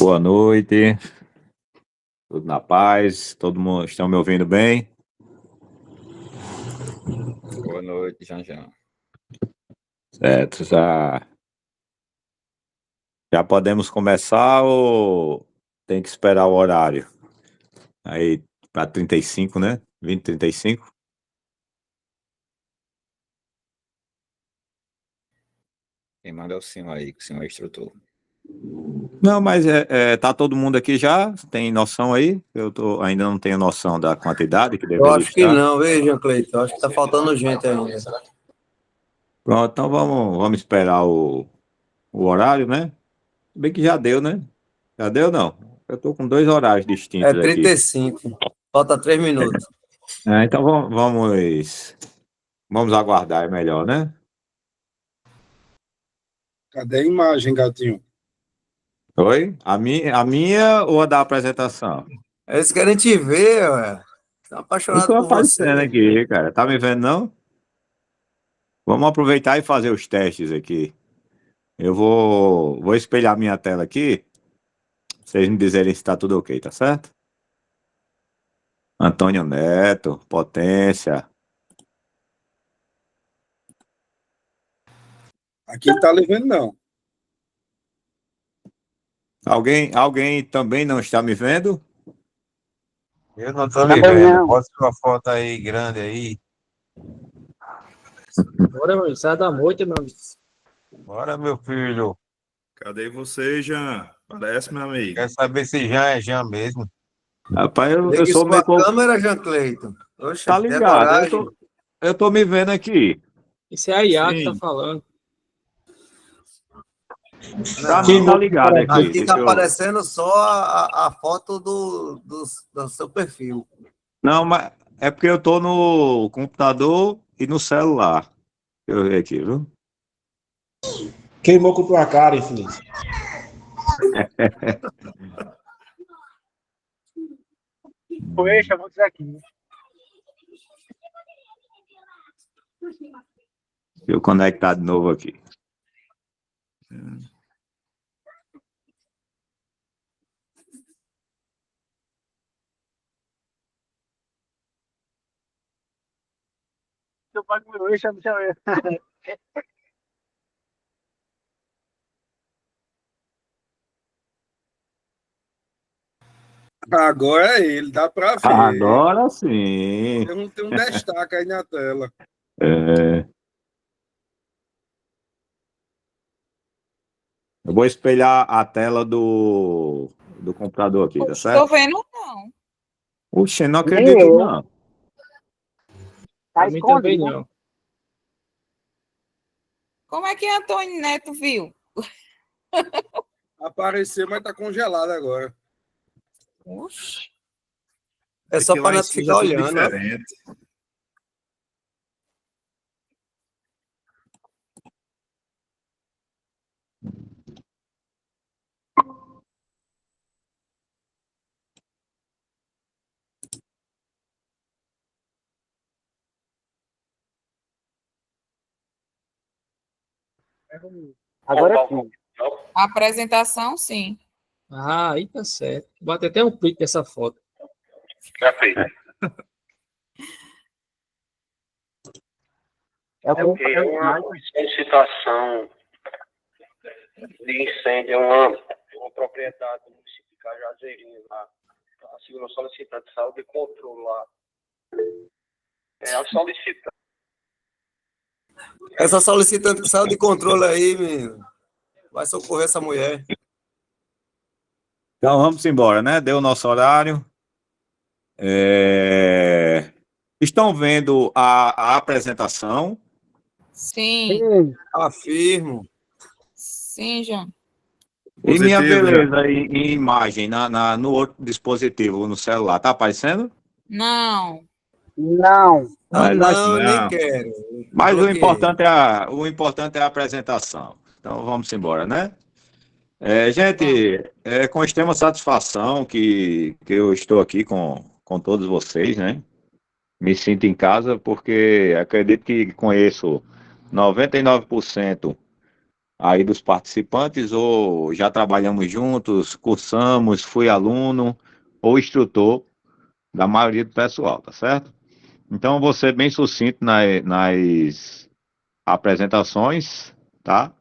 Boa noite, tudo na paz, todo mundo estão me ouvindo bem? Boa noite, Janjan. Certo, já podemos começar ou tem que esperar o horário? Aí para 35, né? 20, 35? Quem manda é o senhor aí, que o senhor é instrutor. Não, mas tá todo mundo aqui já? Tem noção aí? Ainda não tenho noção da quantidade que Eu deveria acho que estar. não, veja, Cleiton. Eu acho que tá faltando gente ainda. Pronto, então vamos esperar o horário, né? Se bem que já deu, né? Já deu, não? Eu tô com dois horários É distintos aqui. 35. Falta 3 minutos. Então vamos aguardar, é melhor, né? Cadê a imagem, gatinho? Oi? A minha ou a da apresentação? Eles querem te ver, ué. Estão Eu apaixonados tô por aparecendo você. aqui, cara. Tá me vendo, não? Vamos aproveitar e fazer os testes aqui. Eu vou espelhar minha tela aqui, pra vocês me dizerem se tá tudo ok, tá certo? Antônio Neto, Potência. Aqui não tá levando, não. Alguém também não está me vendo? Eu não tô me vendo. Bota uma foto aí grande aí. Bora, mano, sai da moita, meu amigo. Bora, meu filho. Cadê você, Jean? Parece, meu amigo. Quero saber se Jean é Jean mesmo. Rapaz, eu Ligue sou meio. sua câmera, Jean Cleiton. Oxe, Tá tenha ligado? coragem. Eu tô me vendo aqui. Isso é a IA que Sim. tá falando. Pra mim tá ligado aqui. Aqui Deixa tá eu- aparecendo só a foto do seu perfil. Não, mas é porque eu tô no computador e no celular. Deixa eu ver aqui, viu? Queimou com tua cara, infeliz. Poxa, vou dizer aqui. Deixa eu conectar de novo aqui. Seu pai comeu isso, deixa eu ver. Agora é ele, dá pra ver. Agora sim. Tem um destaque aí na tela. É. Eu vou espelhar a tela do computador aqui, tá Estou certo? vendo, não. Oxe, não acredito, não. Pra mim também não. Como é que Antônio Neto viu? Apareceu, mas tá congelado agora. Oxe. É só Aqui para lá em não cima ficar tá tudo olhando. Né? diferente. Agora sim. A apresentação, sim. Ah, aí tá certo. Bota até um print dessa foto. É uma solicitação de incêndio em uma propriedade do município de Cajazeirinho, lá. A segunda solicitante de saúde e controle lá. A solicitante. Essa solicitante que saiu de controle aí, menino. Vai socorrer essa mulher. Então vamos embora, né? Deu o nosso horário. Estão vendo a apresentação? Sim. Afirmo. Sim, João. E minha Positivo, beleza em imagem no outro dispositivo, no celular, tá aparecendo? Não. Não. Mas Não, nem não. quero. Mas o Bloqueei. importante é a apresentação. Então vamos embora, né? Gente, é com extrema satisfação que eu estou aqui com todos vocês, né? Me sinto em casa porque acredito que conheço 99% aí dos participantes, ou já trabalhamos juntos, cursamos, fui aluno ou instrutor da maioria do pessoal, tá certo? Então, eu vou ser bem sucinto nas apresentações, tá?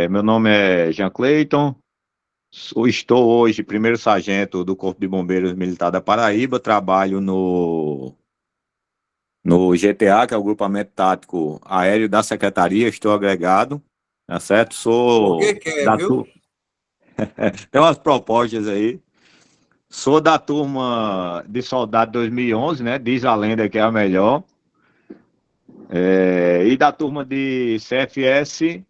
Meu nome é Jean Cleiton, estou hoje primeiro sargento do Corpo de Bombeiros Militar da Paraíba, trabalho no GTA, que é o Grupamento Tático Aéreo da Secretaria, estou agregado, tá certo? Por que que é, viu? Tem umas propostas aí. Sou da turma de soldado 2011, né? Diz a lenda que é a melhor. E da turma de CFS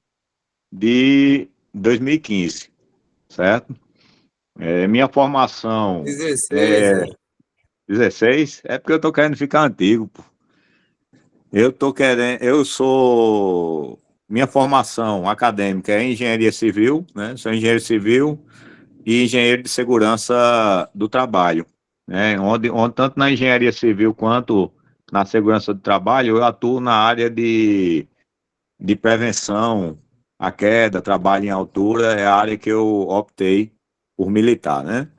de 2015, certo? Minha formação 16, é. 16, é porque eu tô querendo ficar antigo, pô. Minha formação acadêmica é engenharia civil, né? Sou engenheiro civil e engenheiro de segurança do trabalho, né? Onde tanto na engenharia civil quanto na segurança do trabalho, eu atuo na área de prevenção à queda, trabalho em altura, é a área que eu optei por militar, né?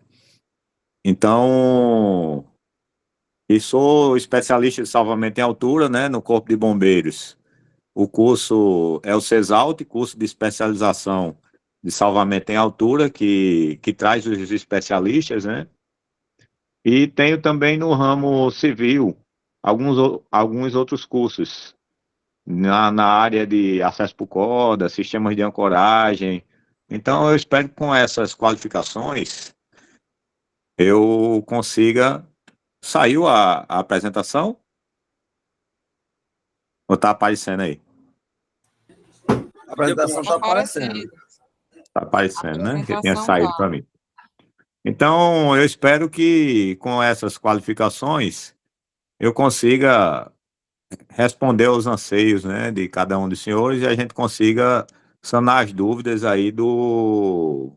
Então, e sou especialista de salvamento em altura, né, no Corpo de Bombeiros. O curso é o CESALT, curso de especialização de salvamento em altura, que traz os especialistas, né? E tenho também no ramo civil alguns outros cursos, na área de acesso por corda, sistemas de ancoragem. Então, eu espero que com essas qualificações eu consiga. Saiu a apresentação? Ou está aparecendo aí? A apresentação está aparecendo. Está aparecendo, né? Que tinha Apresentação saído tá. para mim. Então, eu espero que com essas qualificações eu consiga responder aos anseios, né, de cada um dos senhores e a gente consiga sanar as dúvidas aí do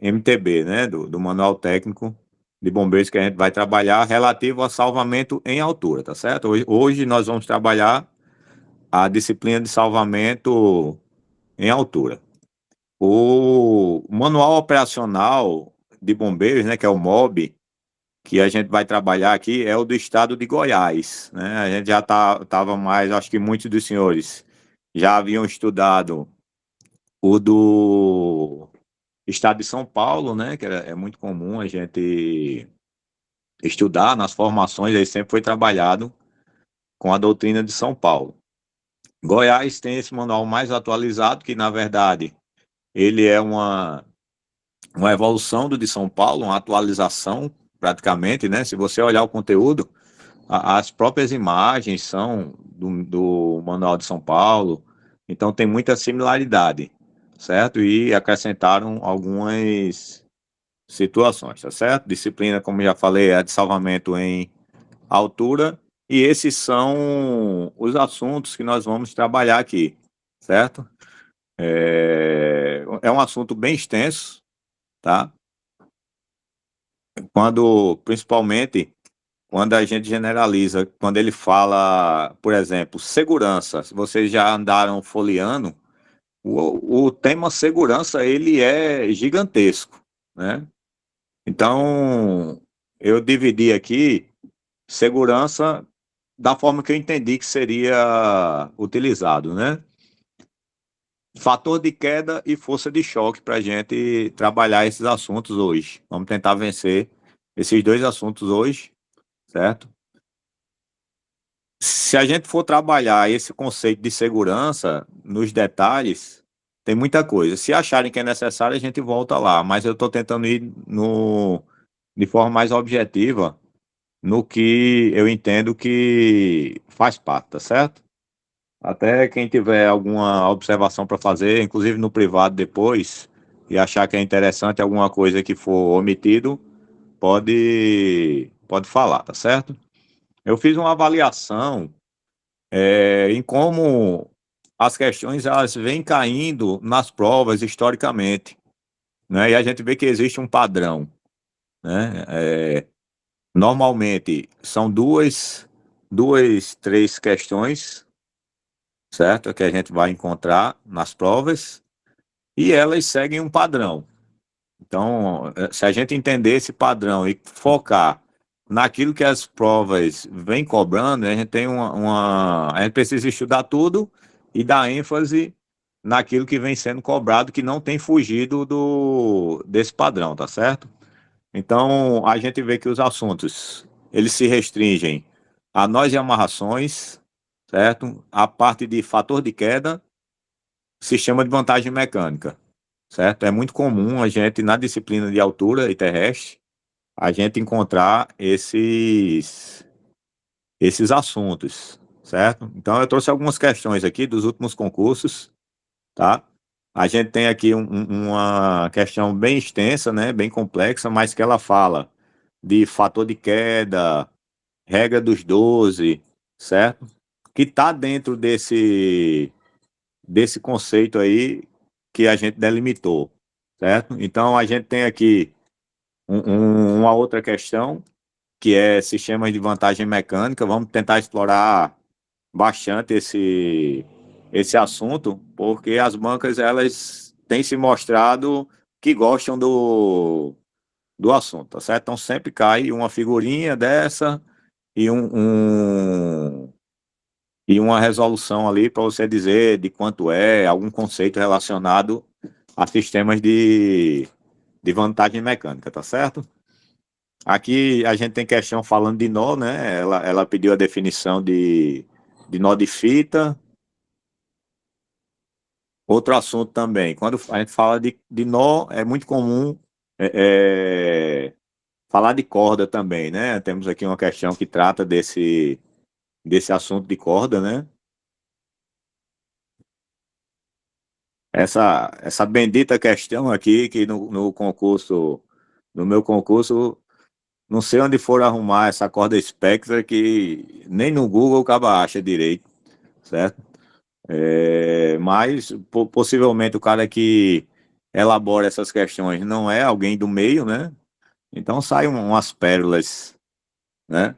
MTB, né, do Manual Técnico de Bombeiros que a gente vai trabalhar relativo a salvamento em altura, tá certo? Hoje nós vamos trabalhar a disciplina de salvamento em altura. O Manual Operacional de Bombeiros, né, que é o MOB, que a gente vai trabalhar aqui, é o do estado de Goiás, né? A gente já estava mais, acho que muitos dos senhores já haviam estudado o do estado de São Paulo, né, que é muito comum a gente estudar nas formações, aí sempre foi trabalhado com a doutrina de São Paulo. Goiás tem esse manual mais atualizado, que na verdade ele é uma evolução do de São Paulo, uma atualização praticamente, né? Se você olhar o conteúdo, as próprias imagens são do manual de São Paulo, então tem muita similaridade, certo? E acrescentaram algumas situações, tá certo? Disciplina, como já falei, é a de salvamento em altura, e esses são os assuntos que nós vamos trabalhar aqui, certo? É um assunto bem extenso, tá? Principalmente, quando a gente generaliza, quando ele fala, por exemplo, segurança, se vocês já andaram folheando, o tema segurança, ele é gigantesco, né? Então, eu dividi aqui segurança da forma que eu entendi que seria utilizado, né? Fator de queda e força de choque para a gente trabalhar esses assuntos hoje. Vamos tentar vencer esses dois assuntos hoje, certo? Se a gente for trabalhar esse conceito de segurança nos detalhes, tem muita coisa. Se acharem que é necessário, a gente volta lá, mas eu estou tentando ir de forma mais objetiva no que eu entendo que faz parte, tá certo? Até quem tiver alguma observação para fazer, inclusive no privado depois, e achar que é interessante alguma coisa que for omitido, pode falar, tá certo? Eu fiz uma avaliação em como as questões elas vêm caindo nas provas historicamente, né? E a gente vê que existe um padrão, né? Normalmente são três questões certo? Que a gente vai encontrar nas provas, e elas seguem um padrão. Então, se a gente entender esse padrão e focar naquilo que as provas vêm cobrando, a gente tem a gente precisa estudar tudo e dar ênfase naquilo que vem sendo cobrado, que não tem fugido desse padrão, tá certo? Então, a gente vê que os assuntos, eles se restringem a nós e amarrações, certo? A parte de fator de queda, sistema de vantagem mecânica, certo? É muito comum a gente, na disciplina de altura e terrestre, a gente encontrar esses assuntos, certo? Então, eu trouxe algumas questões aqui dos últimos concursos, tá? A gente tem aqui uma questão bem extensa, né? Bem complexa, mas que ela fala de fator de queda, regra dos 12, certo? Que está dentro desse conceito aí que a gente delimitou, certo? Então, a gente tem aqui uma outra questão, que é sistemas de vantagem mecânica. Vamos tentar explorar bastante esse assunto, porque as bancas, elas têm se mostrado que gostam do assunto, tá certo? Então, sempre cai uma figurinha dessa e e uma resolução ali para você dizer de quanto é, algum conceito relacionado a sistemas de vantagem mecânica, tá certo? Aqui a gente tem questão falando de nó, né? Ela pediu a definição de nó de fita. Outro assunto também, quando a gente fala de nó, é muito comum falar de corda também, né? Temos aqui uma questão que trata desse assunto de corda, né? Essa bendita questão aqui, que no concurso, no meu concurso, não sei onde for arrumar essa corda Spectra, que nem no Google o caba acha direito, certo? Mas possivelmente o cara que elabora essas questões não é alguém do meio, né? Então saem umas pérolas, né?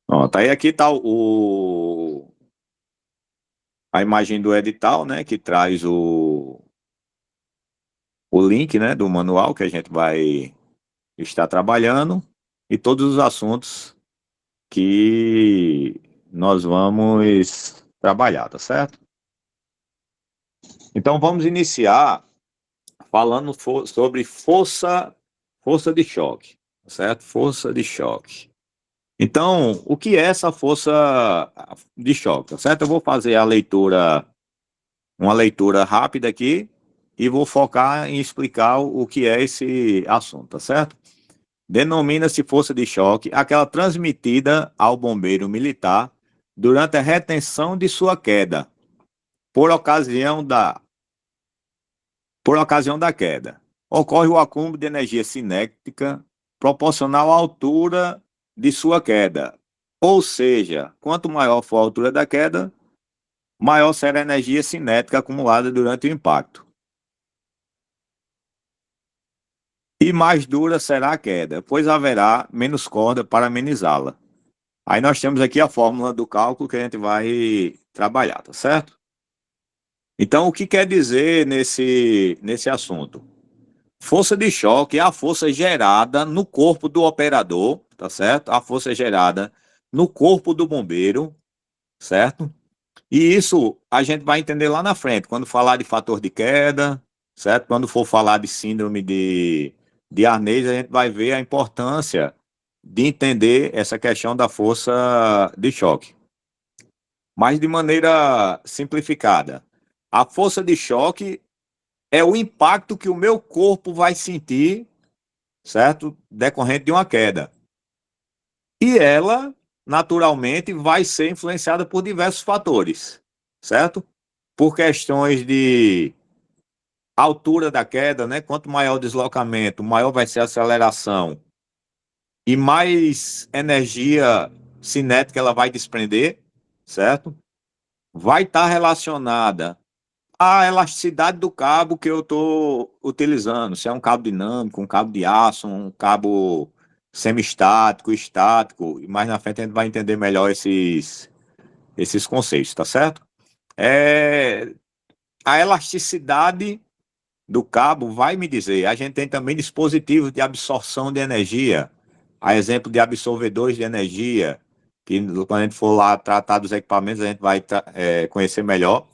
Ó, tá aí, aqui tá a imagem do edital, né? Que traz o link, né? Do manual que a gente vai estar trabalhando e todos os assuntos que nós vamos trabalhar, tá certo? Então vamos iniciar falando sobre força de choque, tá certo? Força de choque. Então, o que é essa força de choque, tá certo? Eu vou fazer uma leitura rápida aqui e vou focar em explicar o que é esse assunto, tá certo? Denomina-se força de choque aquela transmitida ao bombeiro militar durante a retenção de sua queda, por ocasião da queda. Ocorre o acúmulo de energia cinética proporcional à altura de sua queda. Ou seja, quanto maior for a altura da queda, maior será a energia cinética acumulada durante o impacto. E mais dura será a queda, pois haverá menos corda para amenizá-la. Aí nós temos aqui a fórmula do cálculo que a gente vai trabalhar, tá certo? Então, o que quer dizer nesse assunto? Força de choque é a força gerada no corpo do operador, tá certo? A força gerada no corpo do bombeiro, certo? E isso a gente vai entender lá na frente, quando falar de fator de queda, certo? Quando for falar de síndrome de Arnés, a gente vai ver a importância de entender essa questão da força de choque. Mas de maneira simplificada, a força de choque é o impacto que o meu corpo vai sentir, certo? Decorrente de uma queda. E ela, naturalmente, vai ser influenciada por diversos fatores, certo? Por questões de altura da queda, né? Quanto maior o deslocamento, maior vai ser a aceleração e mais energia cinética ela vai desprender, certo? Vai estar relacionada à elasticidade do cabo que eu estou utilizando, se é um cabo dinâmico, um cabo de aço, um cabo semi-estático, estático, e mais na frente a gente vai entender melhor esses conceitos, tá certo? A elasticidade do cabo vai me dizer, a gente tem também dispositivos de absorção de energia, a exemplo de absorvedores de energia, que quando a gente for lá tratar dos equipamentos, a gente vai conhecer melhor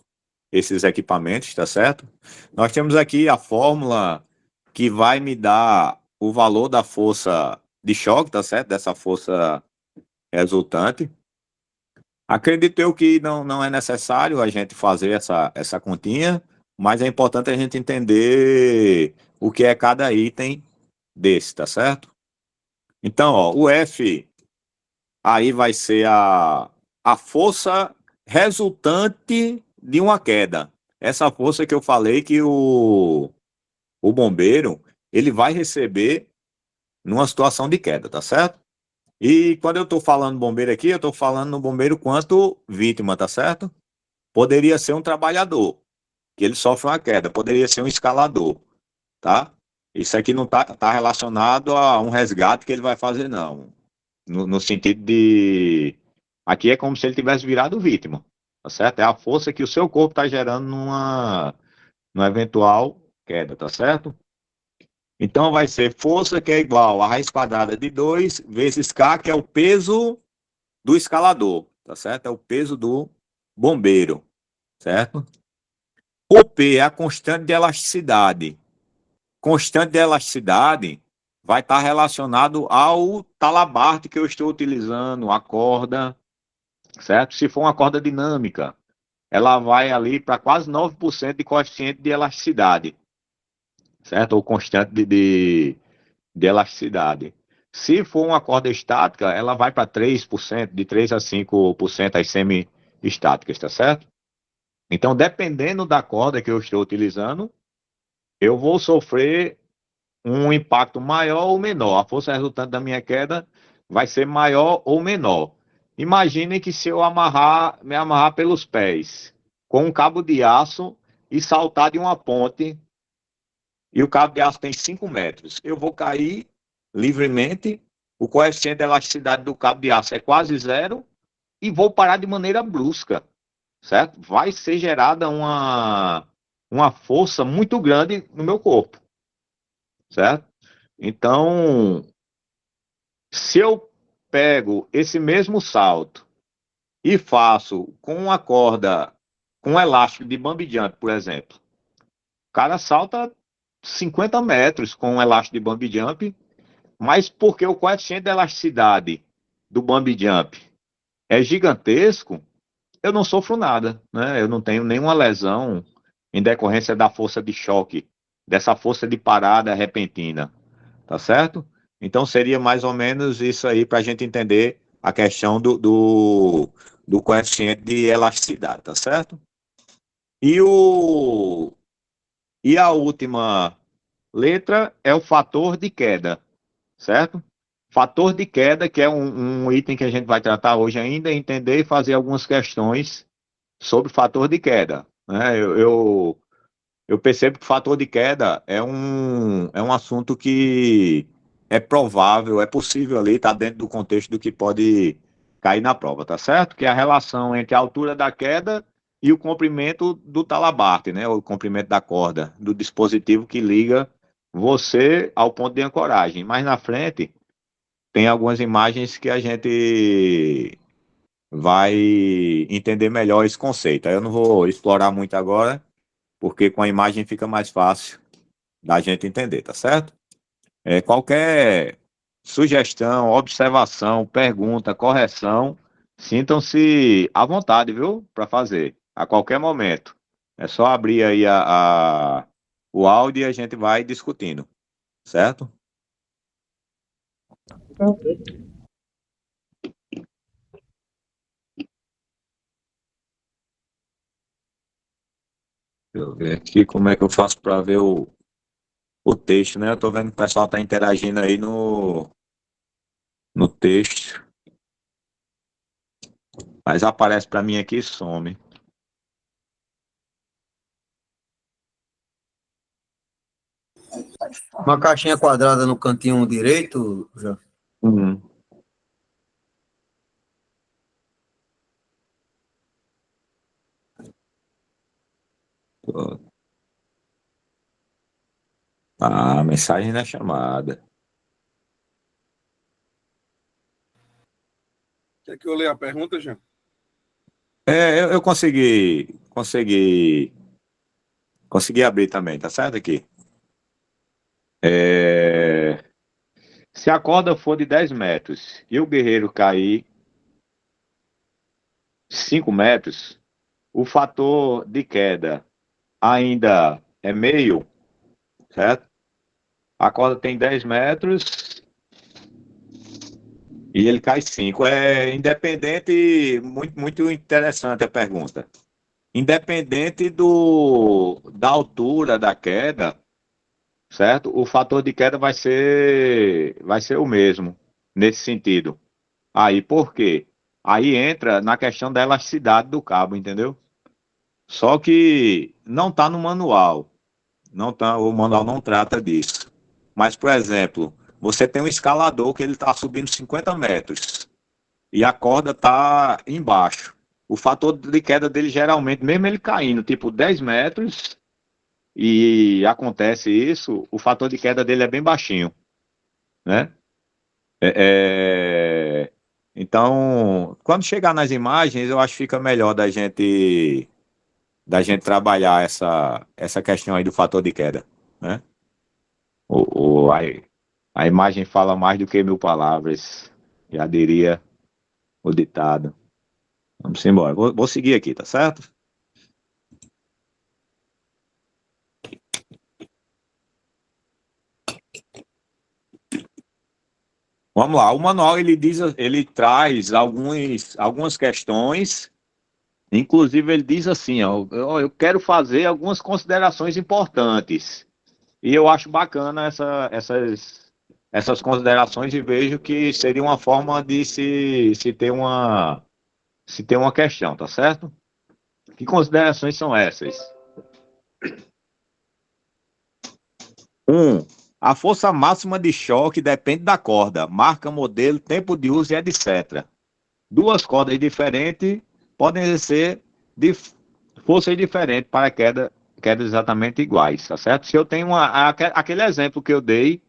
esses equipamentos, tá certo? Nós temos aqui a fórmula que vai me dar o valor da força de choque, tá certo? Dessa força resultante. Acredito eu que não é necessário a gente fazer essa continha, mas é importante a gente entender o que é cada item desse, tá certo? Então, ó, o F aí vai ser a força resultante de uma queda. Essa força que eu falei que o bombeiro, ele vai receber numa situação de queda, tá certo? E quando eu estou falando bombeiro aqui, eu estou falando no bombeiro quanto vítima, tá certo? Poderia ser um trabalhador, que ele sofre uma queda, poderia ser um escalador, tá? Isso aqui não tá relacionado a um resgate que ele vai fazer, não. No sentido de... Aqui é como se ele tivesse virado vítima, tá certo? É a força que o seu corpo está gerando numa eventual queda, tá certo? Então vai ser força que é igual a raiz quadrada de 2 vezes K, que é o peso do escalador, tá certo? É o peso do bombeiro, certo? O P é a constante de elasticidade. Constante de elasticidade vai estar relacionado ao talabarte que eu estou utilizando, a corda, certo? Se for uma corda dinâmica, ela vai ali para quase 9% de coeficiente de elasticidade, certo? Ou constante de elasticidade. Se for uma corda estática, ela vai para 3%, de 3 a 5% as semi-estáticas, tá certo? Então, dependendo da corda que eu estou utilizando, eu vou sofrer um impacto maior ou menor. A força resultante da minha queda vai ser maior ou menor. Imagine que se eu me amarrar pelos pés com um cabo de aço e saltar de uma ponte, e o cabo de aço tem 5 metros, eu vou cair livremente, o coeficiente de elasticidade do cabo de aço é quase zero, e vou parar de maneira brusca, certo? Vai ser gerada uma força muito grande no meu corpo, certo? Então, se eu pego esse mesmo salto e faço com uma corda, com um elástico de bungee jump, por exemplo, o cara salta 50 metros com um elástico de bungee jump, mas porque o coeficiente de elasticidade do bungee jump é gigantesco, eu não sofro nada, né? Eu não tenho nenhuma lesão em decorrência da força de choque, dessa força de parada repentina, tá certo? Então seria mais ou menos isso aí para a gente entender a questão do coeficiente de elasticidade, tá certo? E a última letra é o fator de queda, certo? Fator de queda, que é um item que a gente vai tratar hoje ainda, entender e fazer algumas questões sobre fator de queda, né? Eu percebo que o fator de queda é um assunto que é provável, é possível ali, tá dentro do contexto do que pode cair na prova, tá certo? Que é a relação entre a altura da queda e o comprimento do talabarte, né? O comprimento da corda, do dispositivo que liga você ao ponto de ancoragem. Mais na frente, tem algumas imagens que a gente vai entender melhor esse conceito. Aí eu não vou explorar muito agora, porque com a imagem fica mais fácil da gente entender, tá certo? Qualquer sugestão, observação, pergunta, correção, sintam-se à vontade, viu? Para fazer, a qualquer momento. É só abrir aí o áudio e a gente vai discutindo, certo? Deixa eu ver aqui como é que eu faço para ver o texto, né? Eu tô vendo que o pessoal tá interagindo aí no texto, mas aparece para mim aqui e some. Uma caixinha quadrada no cantinho direito, já. Uhum. Ah, mensagem na chamada. Quer que eu leia a pergunta, Jean? Eu consegui abrir também, tá certo aqui? É, se a corda for de 10 metros e o guerreiro cair 5 metros, o fator de queda ainda é meio, certo? A corda tem 10 metros e ele cai 5. É independente, muito interessante a pergunta. Independente da altura da queda, certo? O fator de queda vai ser o mesmo nesse sentido. Aí, por quê? Aí entra na questão da elasticidade do cabo, entendeu? Só que não está no manual. Não tá, o manual não trata disso. Mas, por exemplo, você tem um escalador que ele está subindo 50 metros e a corda está embaixo. O fator de queda dele geralmente, mesmo ele caindo tipo 10 metros, e acontece isso, o fator de queda dele é bem baixinho, né? Então, quando chegar nas imagens, eu acho que fica melhor da gente trabalhar essa questão aí do fator de queda, né? O, o, a, a imagem fala mais do que 1.000 palavras, já diria o ditado. Vamos embora. Vou seguir aqui, tá certo? Vamos lá. O manual ele traz algumas questões. Inclusive, ele diz assim, ó, eu quero fazer algumas considerações importantes. E eu acho bacana essas considerações e vejo que seria uma forma de se ter uma questão, tá certo? Que considerações são essas? 1. A força máxima de choque depende da corda, marca, modelo, tempo de uso e etc. Duas cordas diferentes podem exercer forças diferentes para quedas exatamente iguais, tá certo? Se eu tenho aquele exemplo que eu dei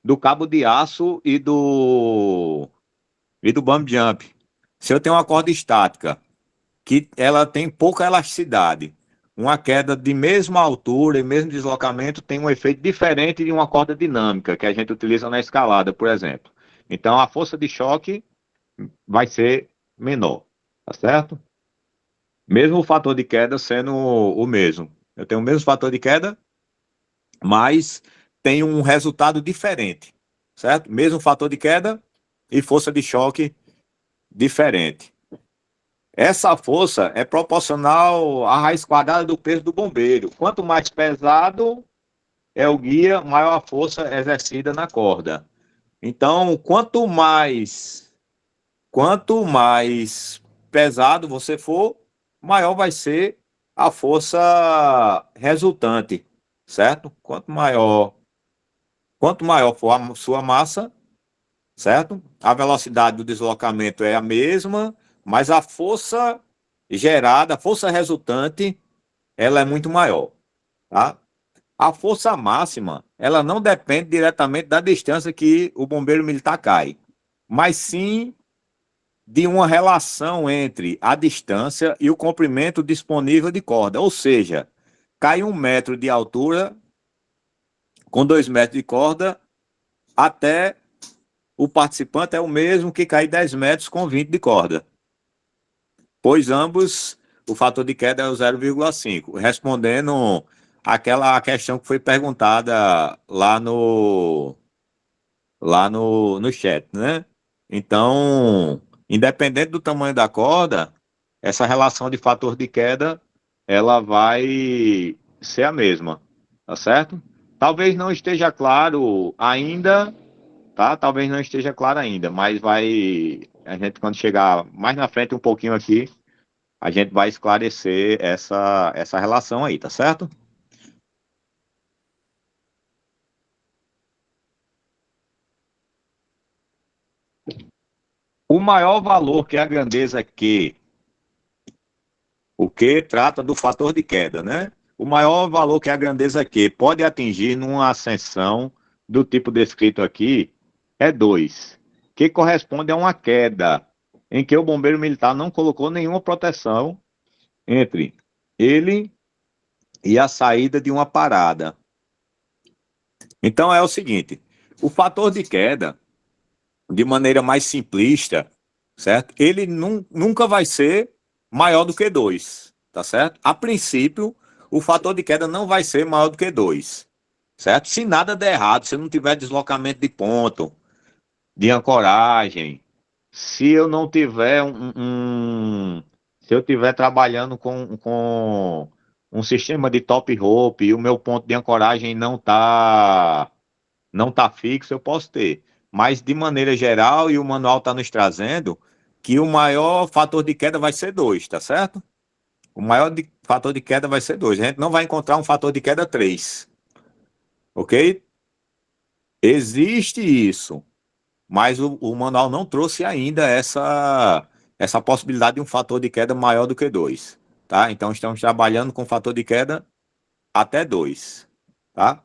do cabo de aço e do bump jump. Se eu tenho uma corda estática que ela tem pouca elasticidade, uma queda de mesma altura e mesmo deslocamento tem um efeito diferente de uma corda dinâmica que a gente utiliza na escalada, por exemplo. Então a força de choque vai ser menor, tá certo? Mesmo o fator de queda sendo o mesmo. Eu tenho o mesmo fator de queda, mas tem um resultado diferente, certo? Mesmo fator de queda e força de choque diferente. Essa força é proporcional à raiz quadrada do peso do bombeiro. Quanto mais pesado é o guia, maior a força exercida na corda. Então, quanto mais pesado você for, maior vai ser a força resultante, certo? Quanto maior for a sua massa, certo? A velocidade do deslocamento é a mesma, mas a força gerada, a força resultante, ela é muito maior, tá? A força máxima, ela não depende diretamente da distância que o bombeiro militar cai, mas sim de uma relação entre a distância e o comprimento disponível de corda. Ou seja, cai 1 metro de altura com 2 metros de corda, até o participante é o mesmo que cair 10 metros com 20 de corda. Pois ambos, o fator de queda é o 0,5. Respondendo aquela questão que foi perguntada lá no chat, né? Então, independente do tamanho da corda, essa relação de fator de queda, ela vai ser a mesma, tá certo? Talvez não esteja claro ainda, tá? Talvez não esteja claro ainda, mas a gente quando chegar mais na frente um pouquinho aqui, a gente vai esclarecer essa relação aí, tá certo? O maior valor que é a grandeza Q, o Q trata do fator de queda, né? O maior valor que a grandeza Q pode atingir numa ascensão do tipo descrito aqui é 2, que corresponde a uma queda em que o bombeiro militar não colocou nenhuma proteção entre ele e a saída de uma parada. Então é o seguinte, o fator de queda, de maneira mais simplista, certo? Ele nunca vai ser maior do que 2, tá certo? A princípio, o fator de queda não vai ser maior do que 2, certo? Se nada der errado, se não tiver deslocamento de ponto, de ancoragem, se eu não tiver se eu estiver trabalhando com um sistema de top rope e o meu ponto de ancoragem não tá fixo, eu posso ter. Mas, de maneira geral, e o manual está nos trazendo, que o maior fator de queda vai ser 2, tá certo? O maior fator de queda vai ser 2. A gente não vai encontrar um fator de queda 3. Ok? Existe isso, mas o manual não trouxe ainda essa possibilidade de um fator de queda maior do que 2. Tá? Então, estamos trabalhando com fator de queda até 2. Tá?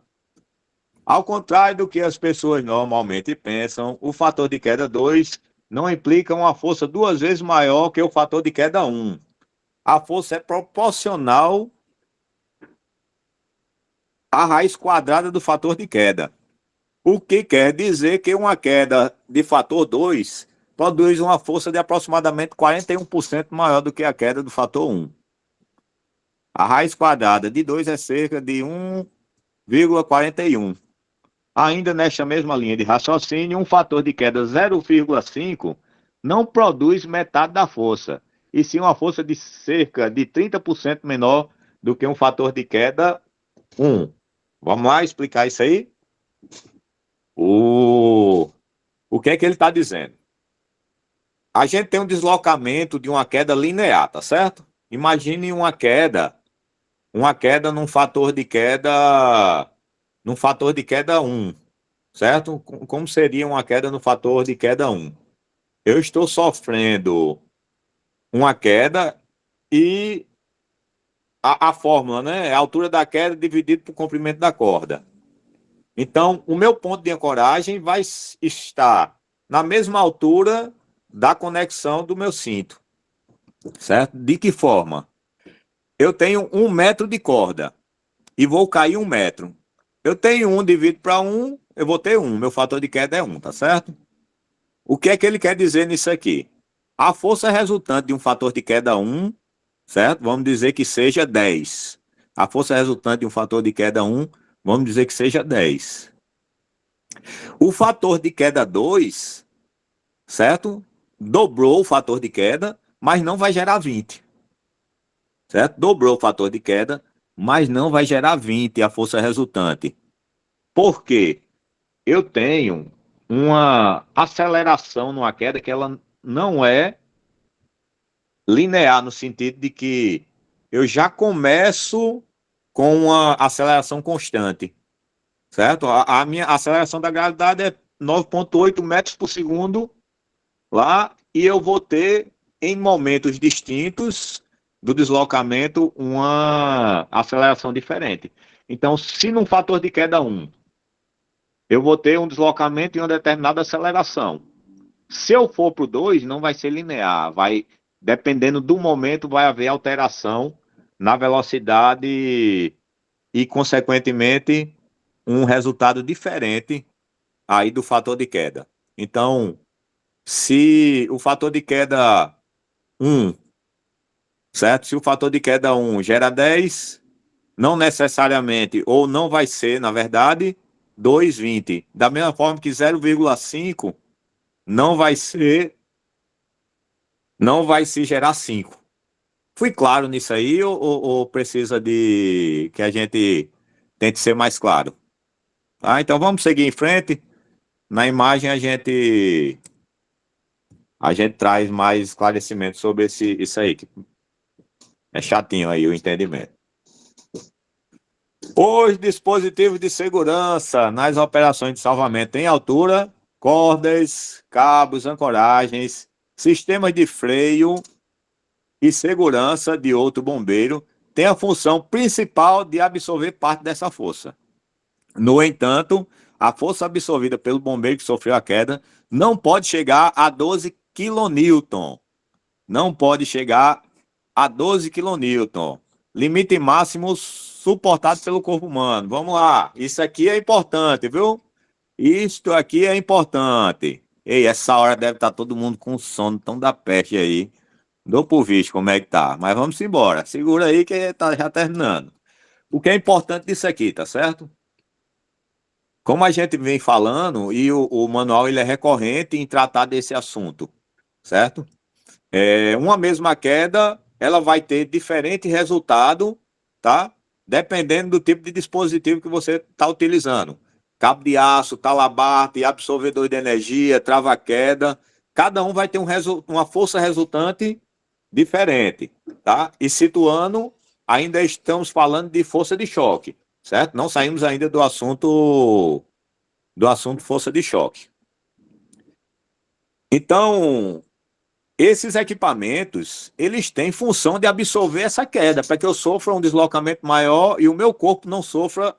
Ao contrário do que as pessoas normalmente pensam, o fator de queda 2 não implica uma força 2 vezes maior que o fator de queda 1. A força é proporcional à raiz quadrada do fator de queda. O que quer dizer que uma queda de fator 2 produz uma força de aproximadamente 41% maior do que a queda do fator 1. A raiz quadrada de 2 é cerca de 1,41. Ainda nesta mesma linha de raciocínio, um fator de queda 0,5 não produz metade da força, e sim uma força de cerca de 30% menor do que um fator de queda 1. Vamos lá explicar isso aí? O que é que ele está dizendo? A gente tem um deslocamento de uma queda linear, tá certo? Imagine uma queda num fator de queda 1, certo? Como seria uma queda no fator de queda 1? Eu estou sofrendo uma queda e a fórmula, né? É a altura da queda dividido por comprimento da corda. Então, o meu ponto de ancoragem vai estar na mesma altura da conexão do meu cinto, certo? De que forma? Eu tenho 1 metro de corda e vou cair 1 metro. Eu tenho 1 dividido para 1, eu vou ter 1. Meu fator de queda é 1, tá certo? O que é que ele quer dizer nisso aqui? A força resultante de um fator de queda 1, certo? Vamos dizer que seja 10. A força resultante de um fator de queda 1, vamos dizer que seja 10. O fator de queda 2, certo? Dobrou o fator de queda, mas não vai gerar 20. Certo? Dobrou o fator de queda, mas não vai gerar 20 a força resultante. Por quê? Eu tenho uma aceleração numa queda que ela não é linear, no sentido de que eu já começo com uma aceleração constante, certo? A minha aceleração da gravidade é 9,8 metros por segundo lá, e eu vou ter, em momentos distintos do deslocamento, uma aceleração diferente. Então, se num fator de queda 1, eu vou ter um deslocamento em uma determinada aceleração. Se eu for para o 2, não vai ser linear. Dependendo do momento, vai haver alteração na velocidade e, consequentemente, um resultado diferente aí do fator de queda. Então, se o fator de queda 1, certo? Se o fator de queda 1 gera 10, não necessariamente, ou não vai ser, na verdade, 2,20. Da mesma forma que 0,5 não vai se gerar 5. Fui claro nisso aí ou precisa de que a gente tente ser mais claro? Tá? Então vamos seguir em frente. Na imagem a gente traz mais esclarecimento sobre isso aí. Que é chatinho aí o entendimento. Os dispositivos de segurança nas operações de salvamento em altura, cordas, cabos, ancoragens sistemas de freio e segurança de outro bombeiro têm a função principal de absorver parte dessa força. No entanto, a força absorvida pelo bombeiro que sofreu a queda não pode chegar a 12 kN. Não pode chegar a 12 kN. Limite máximo suportado pelo corpo humano. Vamos lá. Isso aqui é importante, viu? Isto aqui é importante. Ei, essa hora deve estar todo mundo com sono tão da peste aí. Dou por visto como é que tá. Mas vamos embora. Segura aí que tá já terminando. O que é importante disso aqui, tá certo? Como a gente vem falando, e o manual ele é recorrente em tratar desse assunto, certo? Uma mesma queda, ela vai ter diferente resultado, tá? Dependendo do tipo de dispositivo que você está utilizando. Cabo de aço, talabarte, absorvedor de energia, trava-queda. Cada um vai ter uma força resultante diferente, tá? E situando, ainda estamos falando de força de choque, certo? Não saímos ainda do assunto força de choque. Então, esses equipamentos, eles têm função de absorver essa queda, para que eu sofra um deslocamento maior e o meu corpo não sofra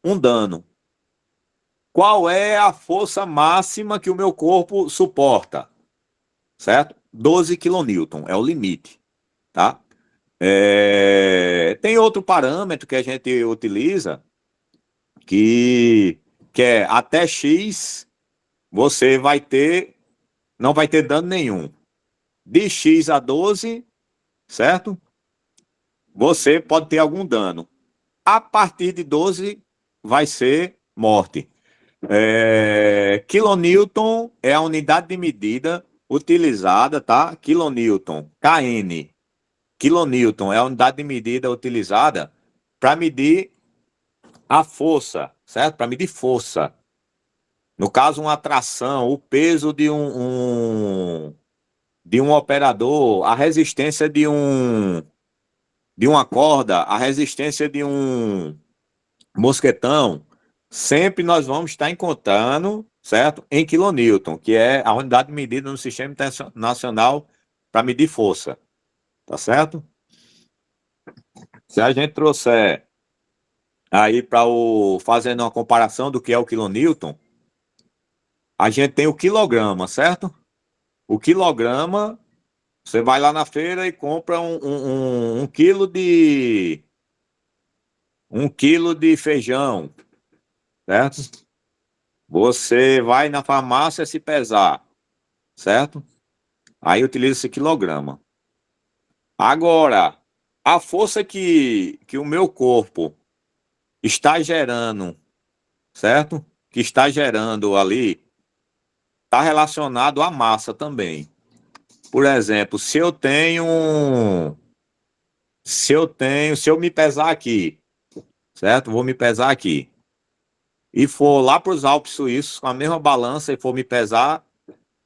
um dano. Qual é a força máxima que o meu corpo suporta? Certo? 12 kN é o limite, tá? Tem outro parâmetro que a gente utiliza, que é até X, você não vai ter dano nenhum. De X a 12, certo? Você pode ter algum dano. A partir de 12, vai ser morte. Kilonewton é a unidade de medida utilizada, tá? Kilonewton, KN. Kilonewton é a unidade de medida utilizada para medir a força, certo? Para medir força. No caso, uma tração, o peso de um operador, a resistência de uma corda, a resistência de um mosquetão, sempre nós vamos estar encontrando, certo? Em quilonewton, que é a unidade de medida no Sistema Internacional para medir força, tá certo? Se a gente trouxer aí fazendo uma comparação do que é o quilonewton, a gente tem o quilograma, certo? O quilograma, você vai lá na feira e compra um quilo de feijão, certo? Você vai na farmácia se pesar, certo? Aí utiliza esse quilograma. Agora, a força que o meu corpo está gerando, certo? Que está gerando ali, está relacionado à massa também. Por exemplo, se eu me pesar aqui, certo? Vou me pesar aqui. E for lá para os Alpes Suíços com a mesma balança e for me pesar,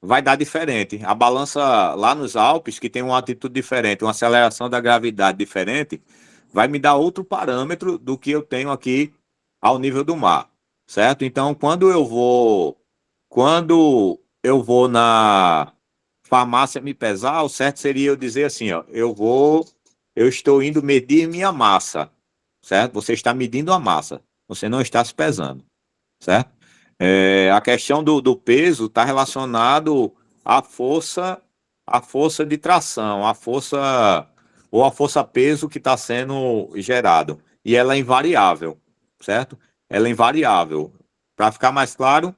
vai dar diferente. A balança lá nos Alpes, que tem uma altitude diferente, uma aceleração da gravidade diferente, vai me dar outro parâmetro do que eu tenho aqui ao nível do mar, certo? Então, quando eu vou na farmácia me pesar, o certo seria eu dizer assim, ó, eu estou indo medir minha massa, certo? Você está medindo a massa, você não está se pesando, certo? A questão do peso está relacionado à força de tração, a força peso que está sendo gerado, e ela é invariável, certo? Ela é invariável. Para ficar mais claro,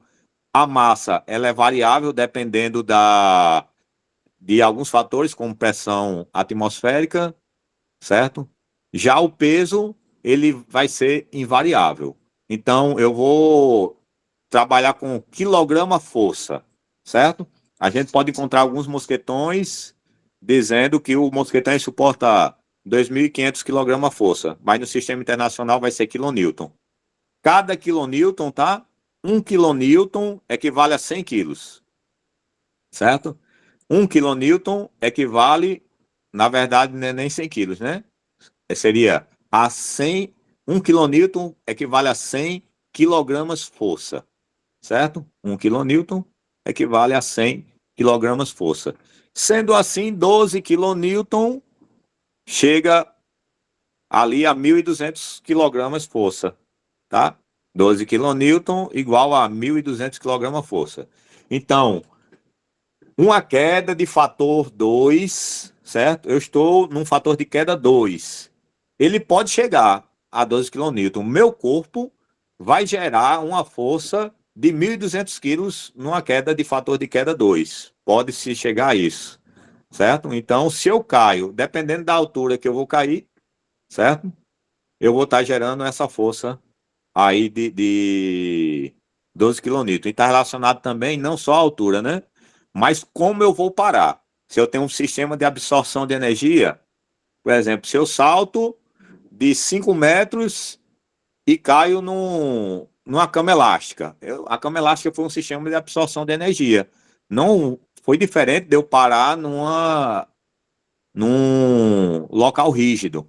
a massa ela é variável dependendo de alguns fatores, como pressão atmosférica, certo? Já o peso, ele vai ser invariável. Então, eu vou trabalhar com quilograma força, certo? A gente pode encontrar alguns mosquetões dizendo que o mosquetão suporta 2.500 kg força, mas no sistema internacional vai ser quilonewton. Cada quilonewton, tá? 1 quilonewton equivale a 100 quilos, certo? 1 quilonewton equivale, na verdade, não é nem 100 quilos, né? Seria 1 quilonewton equivale a 100 quilogramas força, certo? 1 quilonewton equivale a 100 quilogramas força. Sendo assim, 12 kN chega ali a 1.200 kg força, tá? 12 kN igual a 1.200 kg força. Então, uma queda de fator 2, certo? Eu estou num fator de queda 2. Ele pode chegar a 12 kN. Meu corpo vai gerar uma força de 1.200 quilos numa queda de fator de queda 2. Pode-se chegar a isso, certo? Então, se eu caio, dependendo da altura que eu vou cair, certo? Eu vou estar gerando essa força aí de 12 kN. E está relacionado também não só à altura, né? Mas como eu vou parar. Se eu tenho um sistema de absorção de energia, por exemplo, se eu salto de 5 metros e caio numa cama elástica. A cama elástica foi um sistema de absorção de energia. Não foi diferente de eu parar num local rígido.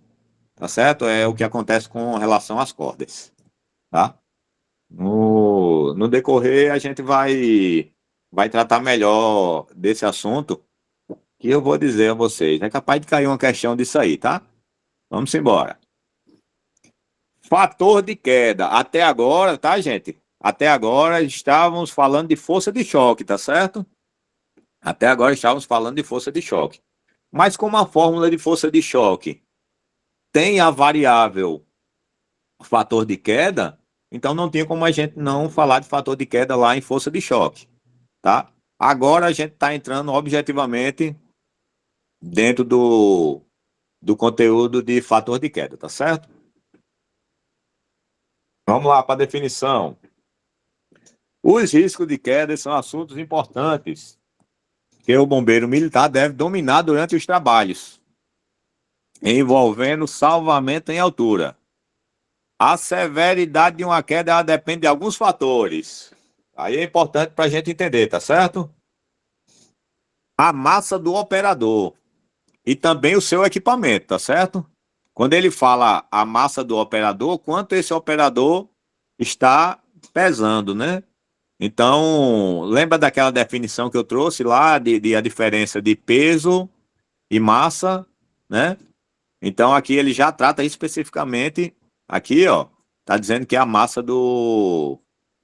Tá certo? É o que acontece com relação às cordas. Tá? No decorrer, a gente vai tratar melhor desse assunto que eu vou dizer a vocês. É capaz de cair uma questão disso aí, tá? Vamos embora. Fator de queda. Até agora, tá, gente? Até agora estávamos falando de força de choque, tá certo? Até agora estávamos falando de força de choque. Mas como a fórmula de força de choque tem a variável fator de queda, então não tinha como a gente não falar de fator de queda lá em força de choque, tá? Agora a gente está entrando objetivamente dentro do conteúdo de fator de queda, tá certo? Vamos lá para a definição. Os riscos de queda são assuntos importantes que o bombeiro militar deve dominar durante os trabalhos, envolvendo salvamento em altura. A severidade de uma queda ela depende de alguns fatores. Aí é importante para a gente entender, tá certo? A massa do operador e também o seu equipamento, tá certo? Quando ele fala a massa do operador, quanto esse operador está pesando, né? Então, lembra daquela definição que eu trouxe lá de a diferença de peso e massa, né? Então, aqui ele já trata especificamente, aqui, ó, tá dizendo que é a massa do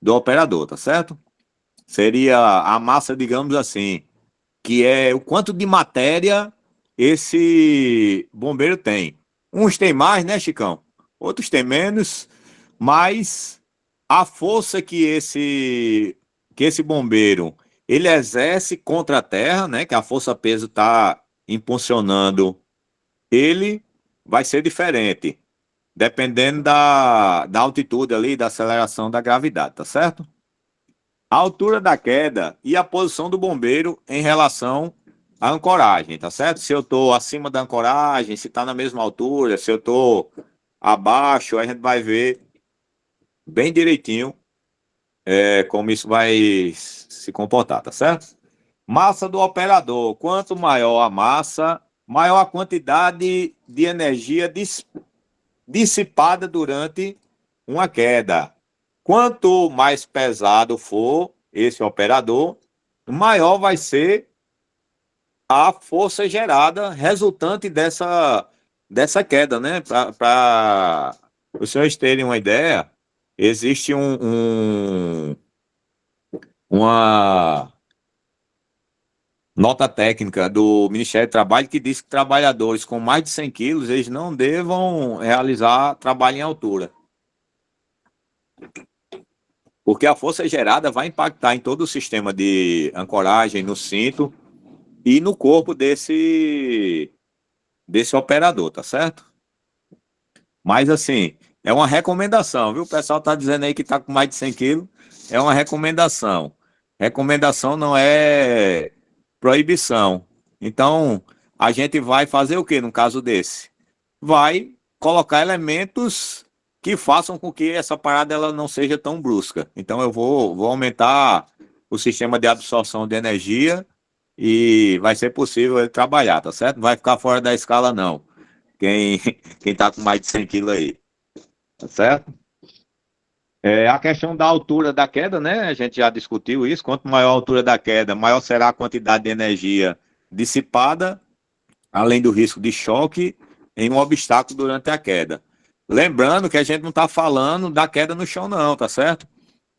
operador, tá certo? Seria a massa, digamos assim, que é o quanto de matéria esse bombeiro tem. Uns tem mais, né, Chicão? Outros tem menos, mas a força que esse bombeiro ele exerce contra a terra, né, que a força-peso está impulsionando ele, vai ser diferente, dependendo da altitude ali, da aceleração da gravidade, tá certo? A altura da queda e a posição do bombeiro em relação à ancoragem, tá certo? Se eu estou acima da ancoragem, se está na mesma altura, se eu estou abaixo, a gente vai ver bem direitinho como isso vai se comportar, tá certo? Massa do operador. Quanto maior a massa, maior a quantidade de energia dissipada durante uma queda. Quanto mais pesado for esse operador, maior vai ser a força gerada resultante dessa queda, né? Para os senhores terem uma ideia, existe uma nota técnica do Ministério do Trabalho que diz que trabalhadores com mais de 100 quilos, eles não devam realizar trabalho em altura. Porque a força gerada vai impactar em todo o sistema de ancoragem, no cinto e no corpo desse operador, tá certo? Mas assim, é uma recomendação, viu? O pessoal tá dizendo aí que tá com mais de 100 quilos, é uma recomendação. Recomendação não é proibição. Então, a gente vai fazer o que no caso desse? Vai colocar elementos que façam com que essa parada ela não seja tão brusca. Então, eu vou aumentar o sistema de absorção de energia e vai ser possível ele trabalhar, tá certo? Não vai ficar fora da escala, não. Quem tá com mais de 100 quilos aí, tá certo? A questão da altura da queda, né? A gente já discutiu isso. Quanto maior a altura da queda, maior será a quantidade de energia dissipada, além do risco de choque em um obstáculo durante a queda. Lembrando que a gente não está falando da queda no chão não, tá certo?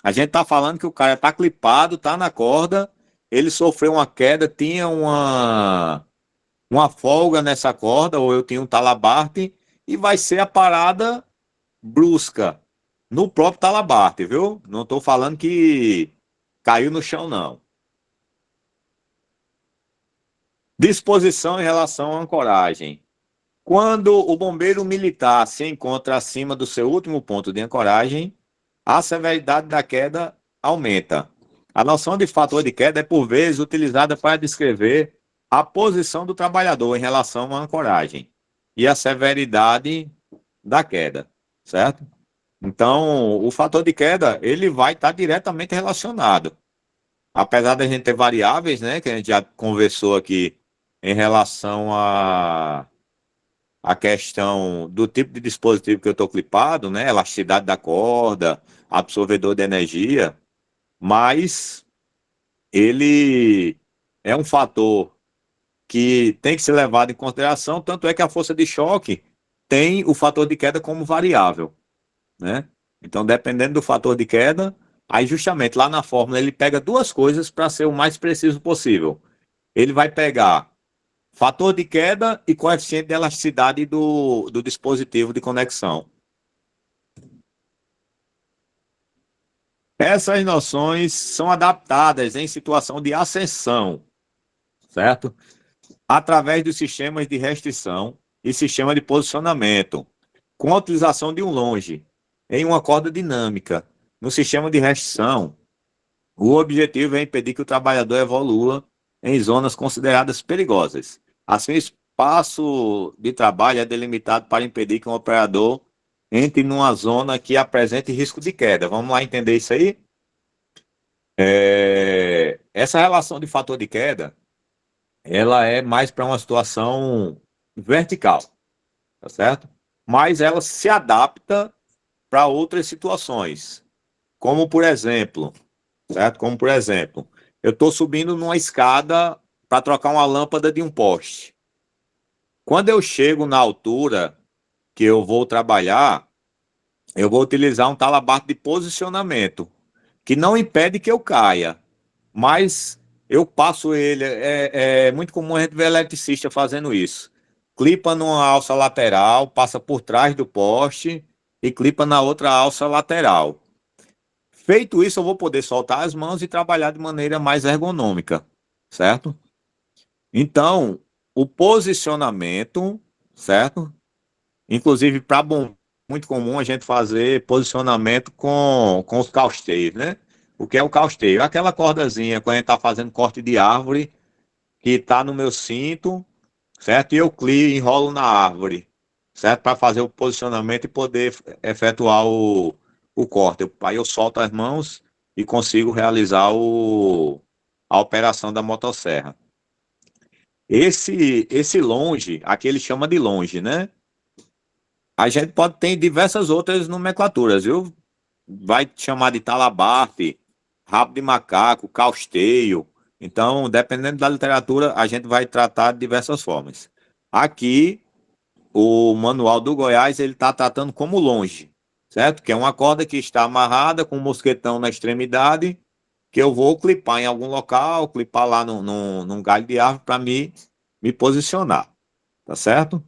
A gente está falando que o cara está clipado, está na corda, ele sofreu uma queda, tinha uma folga nessa corda, ou eu tinha um talabarte, e vai ser a parada brusca no próprio talabarte, viu? Não estou falando que caiu no chão, não. Disposição em relação à ancoragem. Quando o bombeiro militar se encontra acima do seu último ponto de ancoragem, a severidade da queda aumenta. A noção de fator de queda é, por vezes, utilizada para descrever a posição do trabalhador em relação à ancoragem e a severidade da queda, certo? Então, o fator de queda, ele vai estar diretamente relacionado. Apesar da gente ter variáveis, né, que a gente já conversou aqui em relação a questão do tipo de dispositivo que eu estou clipado, né? Elasticidade da corda, absorvedor de energia, mas ele é um fator que tem que ser levado em consideração, tanto é que a força de choque tem o fator de queda como variável, né? Então, dependendo do fator de queda, aí justamente lá na fórmula ele pega duas coisas para ser o mais preciso possível. Ele vai pegar fator de queda e coeficiente de elasticidade do dispositivo de conexão. Essas noções são adaptadas em situação de ascensão, certo? Através dos sistemas de restrição e sistema de posicionamento, com a utilização de um longe em uma corda dinâmica. No sistema de restrição, o objetivo é impedir que o trabalhador evolua em zonas consideradas perigosas. Assim, o espaço de trabalho é delimitado para impedir que um operador entre numa zona que apresente risco de queda. Vamos lá entender isso aí? Essa relação de fator de queda, ela é mais para uma situação vertical, tá certo? Mas ela se adapta para outras situações, como por exemplo, certo? Como por exemplo, eu estou subindo numa escada para trocar uma lâmpada de um poste. Quando eu chego na altura que eu vou trabalhar, eu vou utilizar um talabarte de posicionamento, que não impede que eu caia, mas eu passo ele, é muito comum a gente ver eletricista fazendo isso. Clipa numa alça lateral, passa por trás do poste e clipa na outra alça lateral. Feito isso, eu vou poder soltar as mãos e trabalhar de maneira mais ergonômica, certo? Então, o posicionamento, certo? Inclusive, para bom, muito comum a gente fazer posicionamento com os causteios, né? O que é o causteio? Aquela cordazinha, quando a gente está fazendo corte de árvore, que está no meu cinto, certo? E eu enrolo na árvore, certo? Para fazer o posicionamento e poder efetuar o corte. Aí eu solto as mãos e consigo realizar a operação da motosserra. Esse longe, aqui ele chama de longe, né? A gente pode ter diversas outras nomenclaturas, viu? Vai chamar de talabarte, rabo de macaco, causteio. Então, dependendo da literatura, a gente vai tratar de diversas formas. Aqui, o manual do Goiás, ele está tratando como longe, certo? Que é uma corda que está amarrada com um mosquetão na extremidade, que eu vou clipar em algum local, clipar lá num galho de árvore para me posicionar, tá certo?